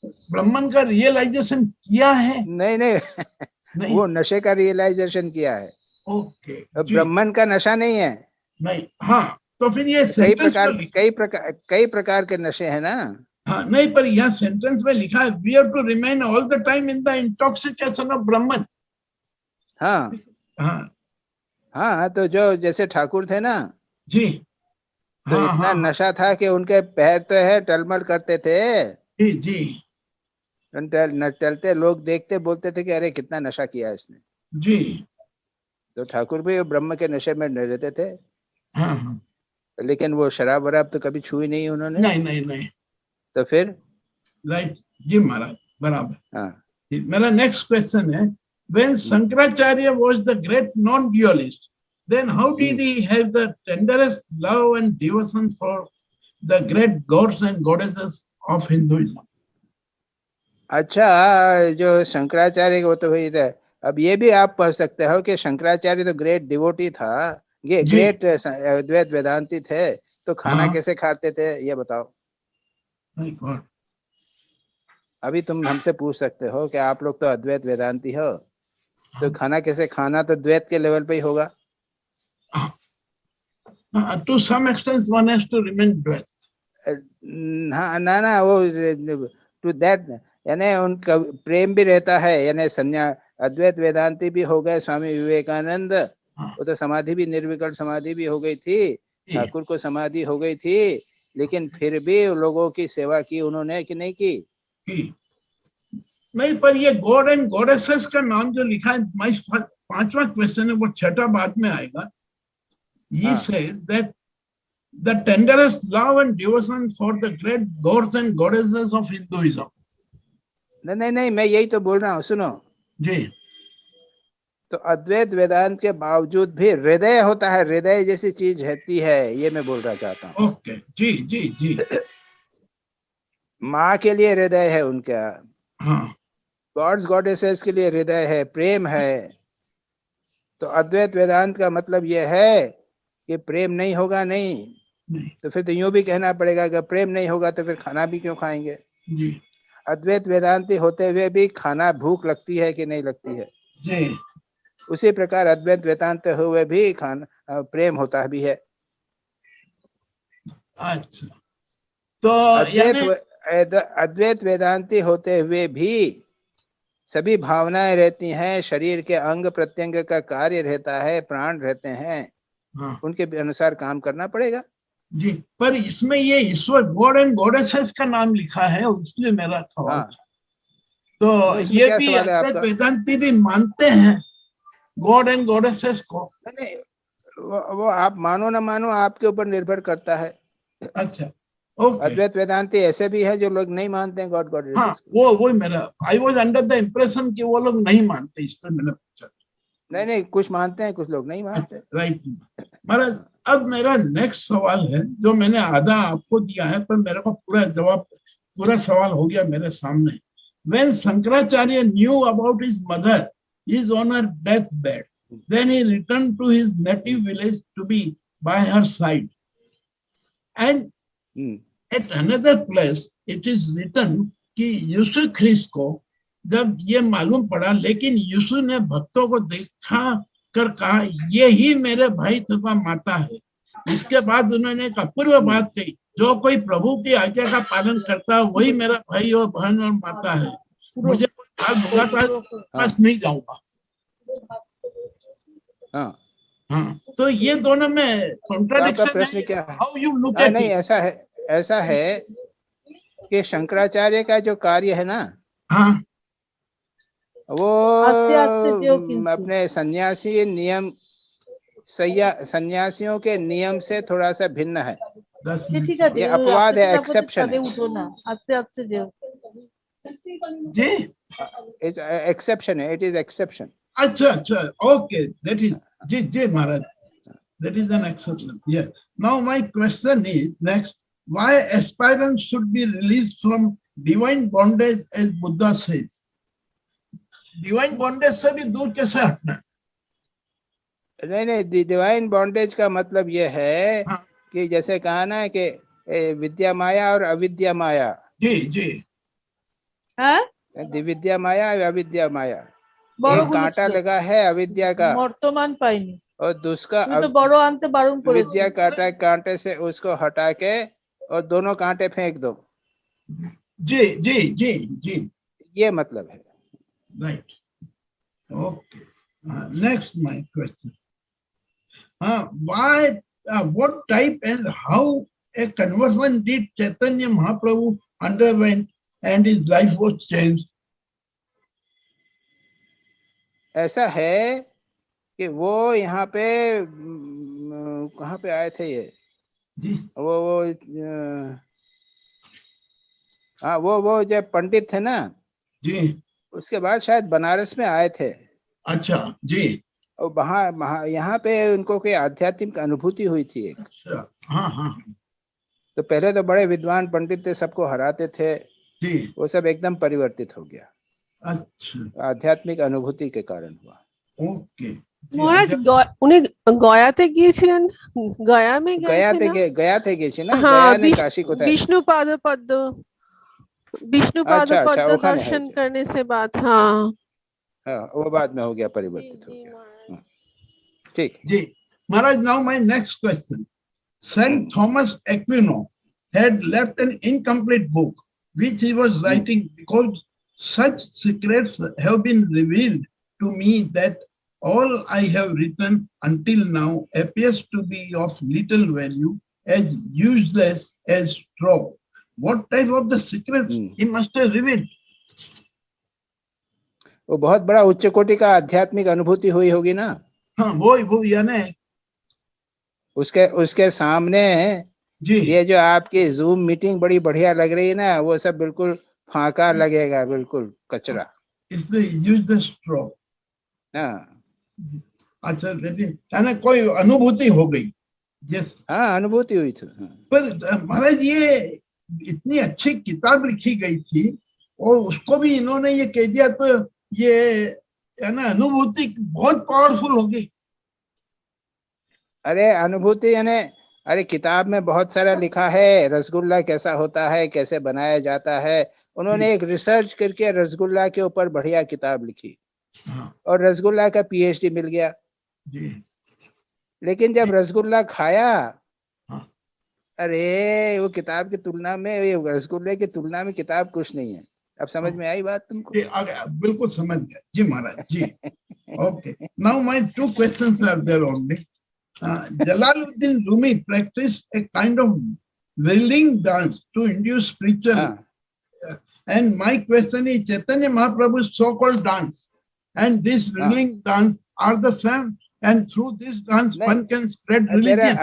ब्रह्मन का रियलाइजेशन किया है? नहीं वो नशे का रियलाइजेशन किया है। ओके, ब्रह्मन का नशा नहीं है। नहीं, हाँ तो फिर ये कई प्रकार के नशे हैं ना। हाँ नहीं, पर यहाँ सेंटेंस में लिखा है we have to remain all the time in the intoxication of Brahman. हाँ तो जो जैसे ठाकुर थे ना जी, तो इतना नशा था कि उनके पैर तो है टलमल करते थे जी। टलते लोग देखते बोलते थे कि अरे कितना नशा किया इसने जी। तो ठाकुर भी ब्रह्म के नशे में रहते थे। हाँ। लेकिन वो शराब वराब तो कभी छुई नहीं उन्होंने। नहीं। तो फिर राइट जी महाराज, बराबर। हाँ, मेरा नेक्स्ट क्वेश्चन है, when Shankaracharya was the great non-dualist, then how did he have the tenderest love and devotion for the great gods and goddesses of Hinduism? अच्छा, जो शंकराचार्य वो तो वही था। अब ये भी आप पढ़ सकते हो कि शंकराचार्य तो ग्रेट डिवोटी था, ये ग्रेट अद्वैत वेदांती थे, तो खाना कैसे खाते थे ये बताओ। अभी तुम हमसे पूछ सकते हो कि आप लोग तो अद्वैत वेदांती हो, तो खाना कैसे खाना तो द्वैत के लेवल पे ही होगा। To some extent one has to remain द्वैत। हाँ ना वो to that यानी उनका प्रेम भी रहता है, यानी अद्वैत वेदांती भी हो गए स्वामी विवेकानंद, वो तो समाधि भी निर्विकल्प समाधि भी हो गई थी, ठाकुर को समाधि हो गई थी, लेकिन फिर भी लोगों की सेवा की उन्होंने कि नहीं की? नहीं, पर ये गॉड एंड गॉडेसेस का नाम जो लिखा है, पांचवा क्वेश्चन है वो छठा बाद में आएगा। He says that the tenderest love and devotion for the great gods and goddesses of Hinduism. नहीं मैं यही तो बोल रहा हूँ, सुनो जी। तो अद्वैत वेदांत के बावजूद भी हृदय होता है, हृदय जैसी चीज रहती है, ये मैं बोलना चाहता हूँ। ओके जी। माँ के लिए हृदय है उनका, हाँ, गॉड्स गॉडेसेस के लिए हृदय है, प्रेम है। तो अद्वैत वेदांत का मतलब यह है कि प्रेम नहीं होगा, नहीं तो फिर तो यूं भी कहना पड़ेगा कि प्रेम नहीं होगा तो फिर खाना भी क्यों खाएंगे। जी अद्वैत वेदांती होते हुए भी खाना भूख लगती है कि नहीं लगती है, जी उसी प्रकार अद्वैत वेदांत हुए भी खाना प्रेम होता भी है। अच्छा, तो अद्वैत वेदांती होते हुए भी सभी भावनाएं रहती हैं, शरीर के अंग प्रत्यंग का कार्य रहता है, प्राण रहते हैं, हाँ उनके अनुसार काम करना पड़ेगा। जी, पर इसमें ये ईश्वर गॉड एंड गॉडेसेस का नाम लिखा है, इसलिए मेरा सवाल। हाँ। तो इसमें ये क्या भी सवाल है अद्वैत आपका? वेदांती भी मानते हैं गॉड एंड गॉडेसेस को? नहीं, वो आप मानो ना मानो आपके ऊपर निर्भर करता है। अच्छा, ओके। अद्वैत वेदांती ऐसे भी है जो लोग नहीं मानते हैं गॉड गॉड। हाँ, वो मेरा I was under the impression कि वो लोग नहीं मानते, इसलिए मैंने पूछा। नहीं, कुछ मानते हैं, कुछ लोग नहीं मानते। राइट महाराज, अब मेरा नेक्स्ट सवाल है जो मैंने आधा आपको दिया है, पर मेरे को पूरा सवाल हो गया मेरे सामने। When Shankaracharya knew about his mother is on her deathbed, then he returned to his native village to be by her side. And at another place, it is written कि यीशु ख्रिस्त को जब ये मालूम पड़ा, लेकिन यीशु ने भक्तों को देखा कर कहा, ये ही मेरे भाई तथा माता है। इसके बाद उन्होंने एक अपूर्व बात कही, जो कोई प्रभु की आज्ञा का पालन करता है वही मेरा भाई और बहन और माता है। मुझे होगा तो पास नहीं जाऊंगा। हाँ, तो ये दोनों में कॉन्ट्राडिक्शन प्रश्न क्या है? हाउ यू लुक एट नहीं, ऐसा है कि शंकराचार्य का जो कार्य है ना, हाँ, वो अपने सन्यासियों के नियम से थोड़ा सा भिन्न है। ये अपवाद है, एक्सेप्शन है। एक्सेप्शन है, इट इज एक्सेप्शन। अच्छा, okay, that is ji Maharaj, that is an exception. Yeah. Now my question is next: why aspirants should be released from divine bondage, as Buddha says? Divine bondage से भी दूर कैसे हटना? नहीं, divine bondage का मतलब ये है कि जैसे कहा ना कि विद्या माया और अविद्या माया। जी विद्या माया और अविद्या माया, एक कांटा लगा है अविद्या का वर्तमान पाइनी और दूसरा तो बड़ो आनते बारून करेছি। विद्या कांटे से उसको हटा के और दोनों कांटे फेंक दो। जी ये मतलब है। Right, okay. Next my question, why what type and how a conversion did Chaitanya Mahaprabhu underwent and his life was changed? ऐसा है कि वो यहाँ पे कहाँ पे आए थे ये जी? वो जब पंडित थे ना जी, उसके बाद शायद बनारस में आए थे। अच्छा जी, और वहाँ यहाँ पे उनको कोई आध्यात्मिक अनुभूति हुई थी एक। अच्छा, हाँ। तो पहले तो बड़े विद्वान पंडित थे, सबको हराते थे जी, वो सब एकदम परिवर्तित हो गया। अच्छा, आध्यात्मिक अनुभूति के कारण हुआ। ओके। महाराज उन्हें गयाते गিয়েছিলেন, गया में गया थे ना, हाँ, गया ने काशी को था। विष्णुपाद अच्छा, दर्शन करने से बात, हाँ, वो बाद में हो गया, परिवर्तित हो गया। ठीक जी Maharaj. Now my next question, Saint Thomas Aquino had left an incomplete book which he was writing, because such secrets have been revealed to me that all I have written until now appears to be of little value, as useless as straw. What type of the secrets he must have revealed? वो बहुत बड़ा उच्च कोटि का आध्यात्मिक अनुभूति हुई होगी ना। हाँ, वो यानी उसके सामने जी, ये जो आपकी जूम मीटिंग बड़ी बढ़िया लग रही है ना, वो सब बिल्कुल फाका लगेगा, बिल्कुल कचरा। अच्छा, यानी कोई अनुभूति हो गई। हाँ, अनुभूति हुई थी। पर महाराज ये इतनी अच्छी किताब लिखी गई थी और उसको भी इन्होंने ये कह दिया, तो ये है ना अनुभूति बहुत पावरफुल होगी। अरे अनुभूति यानी, अरे किताब में बहुत सारा लिखा है, रसगुल्ला कैसा होता है, कैसे बनाया जाता है। उन्होंने एक रिसर्च करके रसगुल्ला के ऊपर बढ़िया किताब लिखी, और रसगुल्ला का पीएचडी मिल गया। लेकिन जब रसगुल्ला खाया, अरे वो किताब की तुलना में, ये रसगुल्ले की तुलना में किताब कुछ नहीं है। अब समझ में आई बात तुमको? बिल्कुल समझ गया जी महाराज जी। Okay, now my 2 questions are there only. Jalaluddin Rumi practiced a kind of whirling dance to induce spiritual. And my question is, Chaitanya Mahaprabhu's so-called dance and this whirling dance are the same, and through this dance one can spread religion.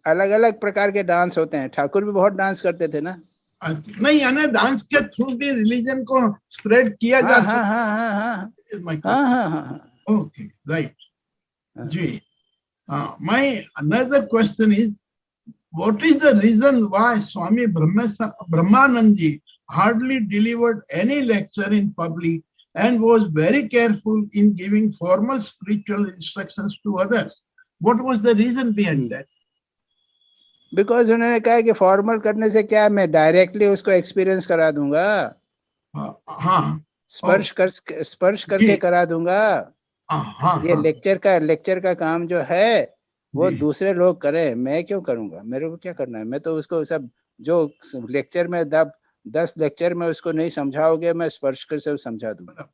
अलग अलग प्रकार के dance होते हैं। ठाकुर भी बहुत dance करते थे ना? नहीं, यानी डांस के थ्रू भी रिलीजन को स्प्रेड किया जा सकता है। ओके, राइट जी। My another question is, what is the reason why Swami Brahmanand ji hardly delivered any lecture in public and was very careful in giving formal spiritual instructions to others? What was the reason behind that? Because उन्होंने कहा कि formal करने से क्या, मैं directly उसको experience करा दूंगा। हाँ, स्पर्श करके करा दूंगा। ये लेक्चर का काम जो है वो दूसरे लोग करें, मैं क्यों करूंगा? मेरे को क्या करना है? मैं तो उसको सब जो लेक्चर में 10 लेक्चर में उसको नहीं समझाओगे, मैं स्पर्श कर से समझा दूंगा।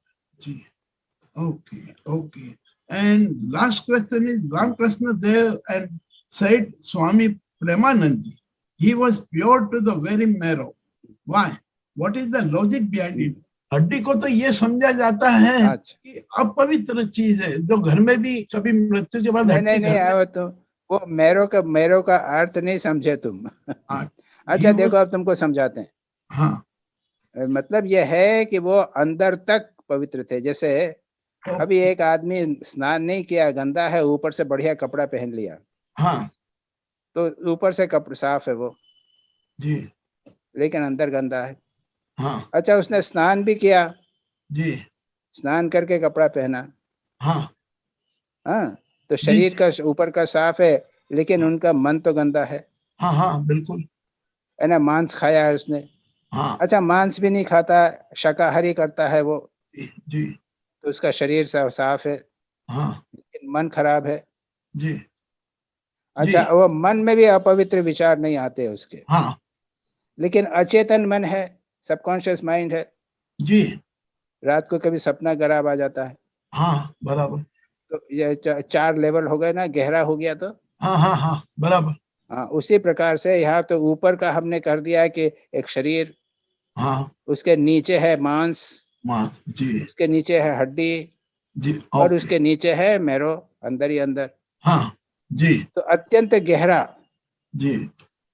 Okay. And last question is, Ramakrishna Dev and said Swami Premanand, he was pure to the very marrow. Why? What is the logic behind it? हड्डी को तो ये समझा जाता है कि अपवित्र चीज है, जो घर में भी कभी मृत्यु के बाद नहीं, तो वो मैरो का अर्थ नहीं समझे तुम। अच्छा देखो, अब तुमको समझाते हैं। मतलब यह है कि वो अंदर तक पवित्र थे। जैसे अभी एक आदमी स्नान नहीं किया, गंदा है, ऊपर से बढ़िया कपड़ा पहन लिया, तो ऊपर से कपड़ा साफ है वो जी, लेकिन अंदर गंदा है। अच्छा, उसने स्नान भी किया जी, स्नान करके कपड़ा पहना, तो शरीर का ऊपर का साफ है, लेकिन उनका मन तो गंदा है। बिल्कुल है ना, मांस खाया है उसने। अच्छा, मांस भी नहीं खाता, शाकाहारी करता है वो जी, तो उसका शरीर साफ है, लेकिन मन खराब है जी। अच्छा, वो मन में भी अपवित्र विचार नहीं आते उसके, लेकिन अचेतन मन है, सबकॉन्शियस माइंड है जी। रात को कभी सपना खराब आ जाता है। बराबर। तो ये 4 लेवल हो गए ना, गहरा हो गया तो। बराबर। उसी प्रकार से यहाँ तो ऊपर का हमने कर दिया कि एक शरीर, उसके नीचे है मांस जी, उसके नीचे है हड्डी जी, और उसके नीचे है मैरो, अंदर ही अंदर जी। तो अत्यंत गहरा जी,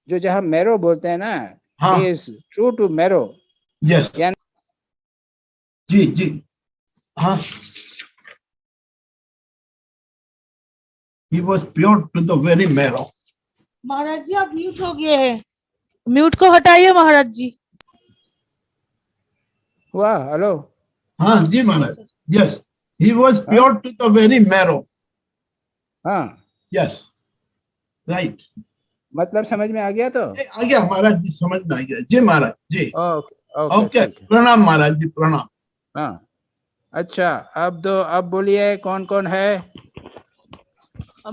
जो जहाँ मैरो बोलते हैं ना, he is true to marrow. Yes. Ji ji. He was pure to the very marrow. महाराज जी आप म्यूट हो गए हैं, म्यूट को हटाइए महाराज जी। वाह, hello. Ji Maharaj. Yes, he was pure to the very marrow. Yes, right. मतलब समझ में आ गया? तो आ गया महाराज जी, समझ में आ गया जी महाराज जी। ओके, प्रणाम महाराज जी, प्रणाम। अच्छा, अब बोलिए कौन कौन है?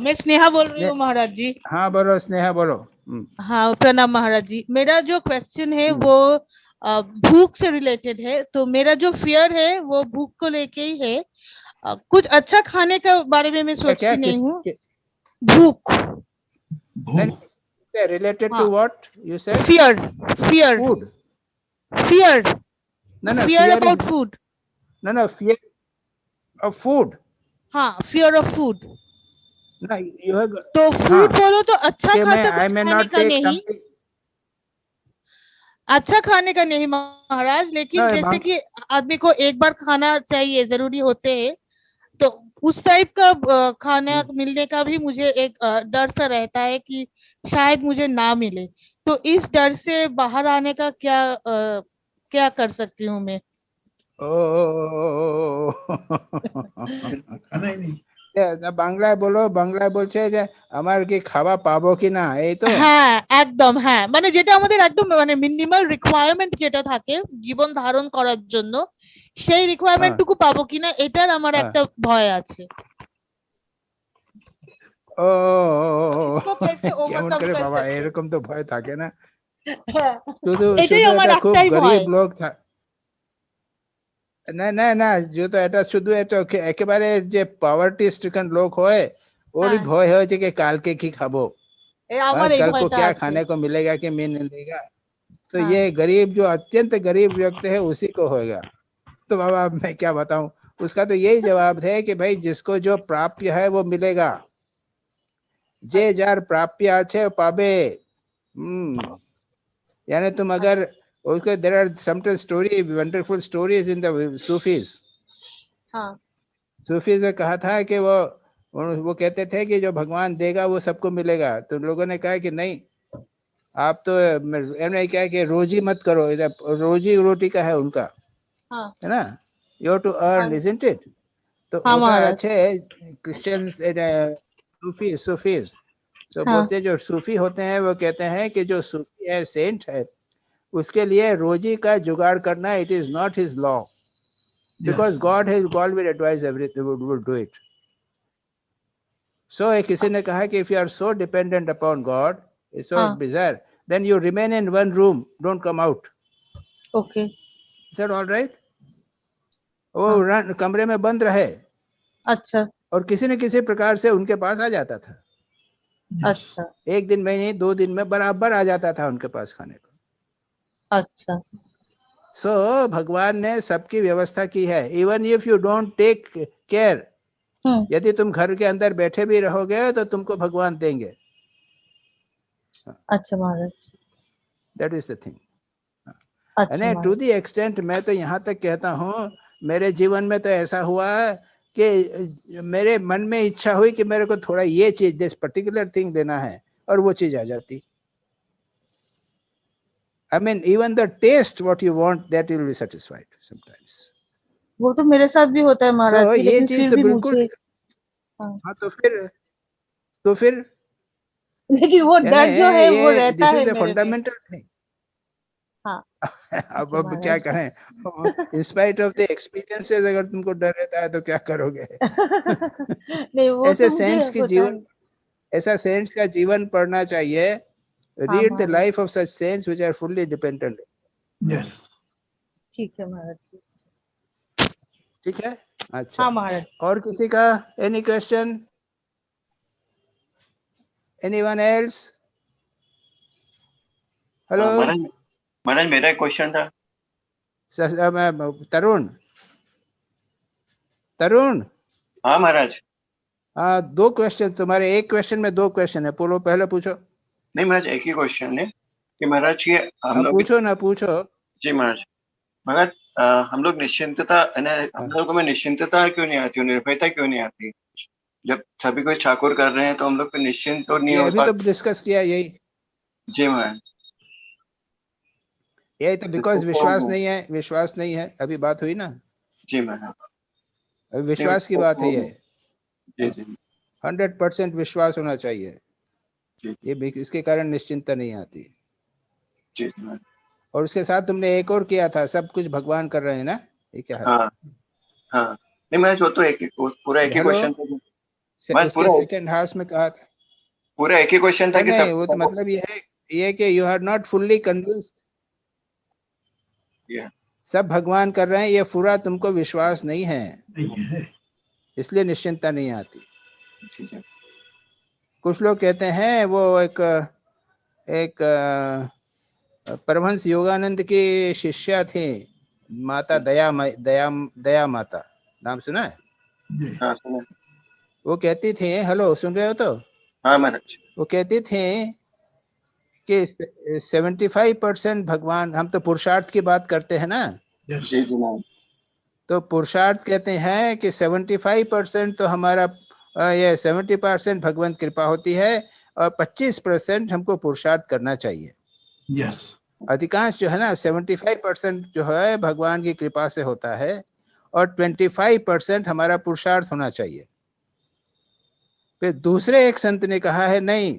मैं स्नेहा बोल रही हूँ महाराज जी। बोलो स्नेहा, बोलो। प्रणाम महाराज जी। मेरा जो क्वेश्चन है वो भूख से रिलेटेड है। तो मेरा जो फियर है वो भूख को लेके ही है। कुछ अच्छा खाने का बारे में मैं सोचती नहीं हूँ। भूख related to what you said? Fear food. Fear fear about food. Fear of food. Fear of food. You have तो फूड बोलो तो अच्छा खाने का नहीं, अच्छा खाने का नहीं महाराज, लेकिन जैसे कि आदमी को एक बार खाना चाहिए, जरूरी होते हैं, तो उस टाइप का खाना मिलने का भी मुझे एक डर सा रहता है कि शायद मुझे ना मिले। तो इस डर से बाहर आने का क्या कर सकती हूँ मैं? খানা ही नहीं। বাংলায় বলো, বাংলায় বলছে যে আমার কি খাওয়া পাবো কিনা, এই তো। হ্যাঁ একদম, হ্যাঁ মানে যেটা আমাদের একদম মানে মিনিমাল রিকোয়ারমেন্ট যেটা থাকে জীবন ধারণ করার জন্য, সেই রিকোয়ারমেন্ট টুকু পাবো কিনা এটার আমার একটা ভয় আছে। ও इसको कैसे কেমন overcome করে कर বাবা, सकते हैं? এরকম তো ভয় থাকে না। হ্যাঁ, শুধু এটাই শুধু আমার এটা খুব একটাই ভয়। গরিব লোক না না না, যেহেতু এটা শুধু এটা একেবারে যে পাওয়ার্টি স্ট্রিকন লোক হয় ওরই হ্যাঁ। ভয় হয়েছে কি কালকে কি খাবো, আমার এই कल को ভয়টা क्या আছে। खाने को मिलेगा कि नहीं मिलेगा। तो हाँ। ये गरीब जो अत्यंत गरीब व्यक्ति है उसी को होगा। तो बाबा मैं क्या बताऊं, उसका तो यही जवाब है कि भाई जिसको जो प्राप्य है वो मिलेगा, जे जार प्राप्य আছে পাবে। यानी तुम अगर उसके there are sometimes story wonderful stories in the Sufis। हाँ। सूफीज ने कहा था कि वो कहते थे कि जो भगवान देगा वो सबको मिलेगा। तो लोगों ने कहा कि नहीं, आप तो मैंने क्या कि रोजी मत करो, रोजी रोटी का है उनका, हाँ। है ना, you have to earn, isn't it. तो हाँ, होता महाराज। अच्छे क्रिश्चियन सूफीज तो हाँ। बोलते जो सूफी होते हैं वो कहते हैं कि जो सूफी है, सेंट है, उसके लिए रोजी का जुगाड़ करना it is not his law, because God will advise everything, will do it. So किसी ने कहा कि if you are so dependent upon God, it's so bizarre, then you remain in one room, don't come out. Okay. Is that all right? वो कमरे में बंद रहे। अच्छा। और किसी न किसी प्रकार से उनके पास आ जाता था। अच्छा। एक दिन में नहीं, 2 दिन में बराबर आ जाता था उनके पास खाने को। अच्छा। सो भगवान ने सबकी व्यवस्था की है। Even if you don't take care, यदि तुम घर के अंदर बैठे भी रहोगे तो तुमको भगवान देंगे। अच्छा महाराज, दैट इज द थिंग। अच्छा टू द एक्सटेंट मैं तो यहाँ तक कहता हूँ, मेरे जीवन में तो ऐसा हुआ कि मेरे मन में इच्छा हुई कि मेरे को थोड़ा ये चीज, दिस पर्टिकुलर थिंग लेना है, और वो चीज आ जाती। I mean, even the taste what you want, that you will be satisfied sometimes. वो तो मेरे साथ भी होता है महाराज। So, ये चीज तो बिल्कुल। हाँ तो फिर लेकिन वो डर जो है वो रहता है दिस इज मेरे फंडामेंटल थिंग। हाँ अब क्या करें, in spite of the experiences अगर तुमको डर रहता है तो क्या करोगे। नहीं वो ऐसे तो सेंट्स की जीवन, ऐसा सेंट्स का जीवन पढ़ना चाहिए। Read the life of such saints which are fully dependent. Yes. ठीक है महाराज जी। ठीक है, अच्छा। हाँ महाराज। और किसी का any question? Anyone else? Hello. महाराज मेरा एक क्वेश्चन था। तरुण। हाँ महाराज। हाँ, 2 क्वेश्चन तुम्हारे, एक क्वेश्चन में 2 क्वेश्चन है, बोलो, पहले पूछो। नहीं महाराज, एक ही क्वेश्चन है कि महाराज ये हम लोग पूछो। जी महाराज हम लोग निश्चिंतता, हम लोगों में निश्चिंतता क्यों नहीं आती, निर्भयता क्यों नहीं आती? जब सभी कुछ ठाकुर कर रहे हैं तो हम लोग को निश्चिंत तो नहीं हो पाता। अभी तो डिस्कस किया यही। जी महाराज, यही तो बिकॉज विश्वास नहीं है, अभी बात हुई ना। जी महाराज, विश्वास की बात है ये। जी जी 100% विश्वास होना चाहिए। ये इसके कारण निश्चिंतता नहीं आती। जी। और उसके साथ तुमने एक और किया था, सब कुछ भगवान कर रहे हैं ना, ये क्या है? हाँ नहीं मैं जो तो पूरा एक ही क्वेश्चन था। उसके सेकंड हाफ में कहा था, पूरा एक ही क्वेश्चन था कि नहीं, वो तो मतलब ये कि you are not fully convinced. सब भगवान कर रहे हैं, ये पूरा तुमको विश्वास नहीं है, इसलिए निश्चिंतता नहीं आती। कुछ लोग कहते हैं वो एक परमहंस योगानंद की शिष्या थी, माता दया माता, नाम सुना है? हाँ सुना। वो कहती थी, हेलो सुन रहे हो तो? हाँ महाराज। वो कहती थी कि 75% भगवान, हम तो पुरुषार्थ की बात करते हैं ना। जी जी मैम। तो पुरुषार्थ कहते हैं कि 75% तो हमारा ये 70% भगवंत कृपा होती है और 25% हमको पुरुषार्थ करना चाहिए। yes. अधिकांश जो है ना 75% जो है भगवान की कृपा से होता है और 25% हमारा पुरुषार्थ होना चाहिए। फिर दूसरे एक संत ने कहा है नहीं,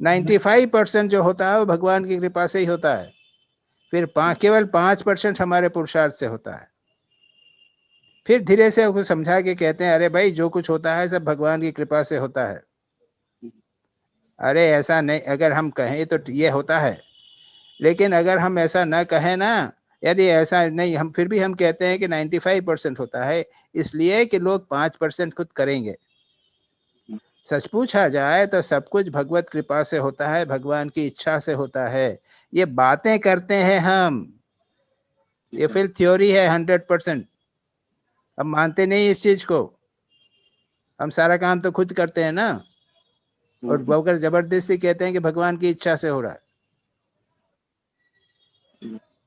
95% जो होता है वो भगवान की कृपा से ही होता है, फिर केवल 5% हमारे पुरुषार्थ से होता है। फिर धीरे से उसको समझा के कहते हैं अरे भाई जो कुछ होता है सब भगवान की कृपा से होता है। अरे ऐसा नहीं, अगर हम कहें तो ये होता है, लेकिन अगर हम ऐसा ना कहें ना, यदि ऐसा नहीं, हम फिर भी हम कहते हैं कि 95% होता है, इसलिए कि लोग 5% खुद करेंगे। सच पूछा जाए तो सब कुछ भगवत कृपा से होता है, भगवान की इच्छा से होता है। ये बातें करते हैं हम, ये फिर थ्योरी है 100%। हम मानते नहीं इस चीज को, हम सारा काम तो खुद करते हैं ना, और अगर जबरदस्ती कहते हैं कि भगवान की इच्छा से हो रहा है,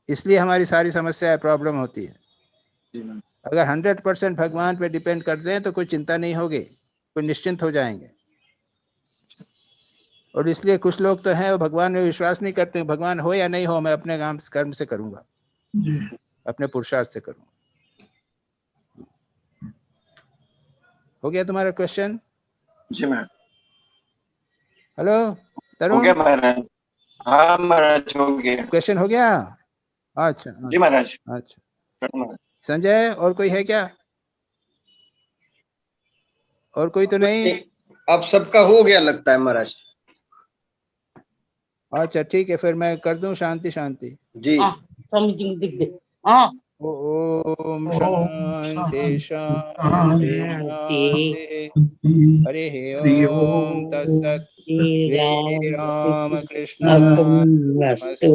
इसलिए हमारी सारी समस्या प्रॉब्लम होती है। अगर 100% भगवान पे डिपेंड करते हैं तो कोई चिंता नहीं होगी, कोई निश्चिंत हो जाएंगे। और इसलिए कुछ लोग तो हैं वो भगवान में विश्वास नहीं करते, भगवान हो या नहीं हो मैं अपने काम कर्म से करूंगा, अपने पुरुषार्थ से करूंगा। हो गया तुम्हारा क्वेश्चन? जी महाराज। हेलो हो तरुण, गया महाराज? हाँ महाराज हो गया। क्वेश्चन हो गया? अच्छा जी महाराज। अच्छा। संजय और कोई है क्या? और कोई तो नहीं? अब सबका हो गया लगता है महाराज। अच्छा ठीक है, फिर मैं कर दूं शांति शांति जी। स्वामी जी दिख दे। ओम शांति शांति शांति। हरि ओम तत्सत्। श्री राम कृष्ण अर्पणमस्तु।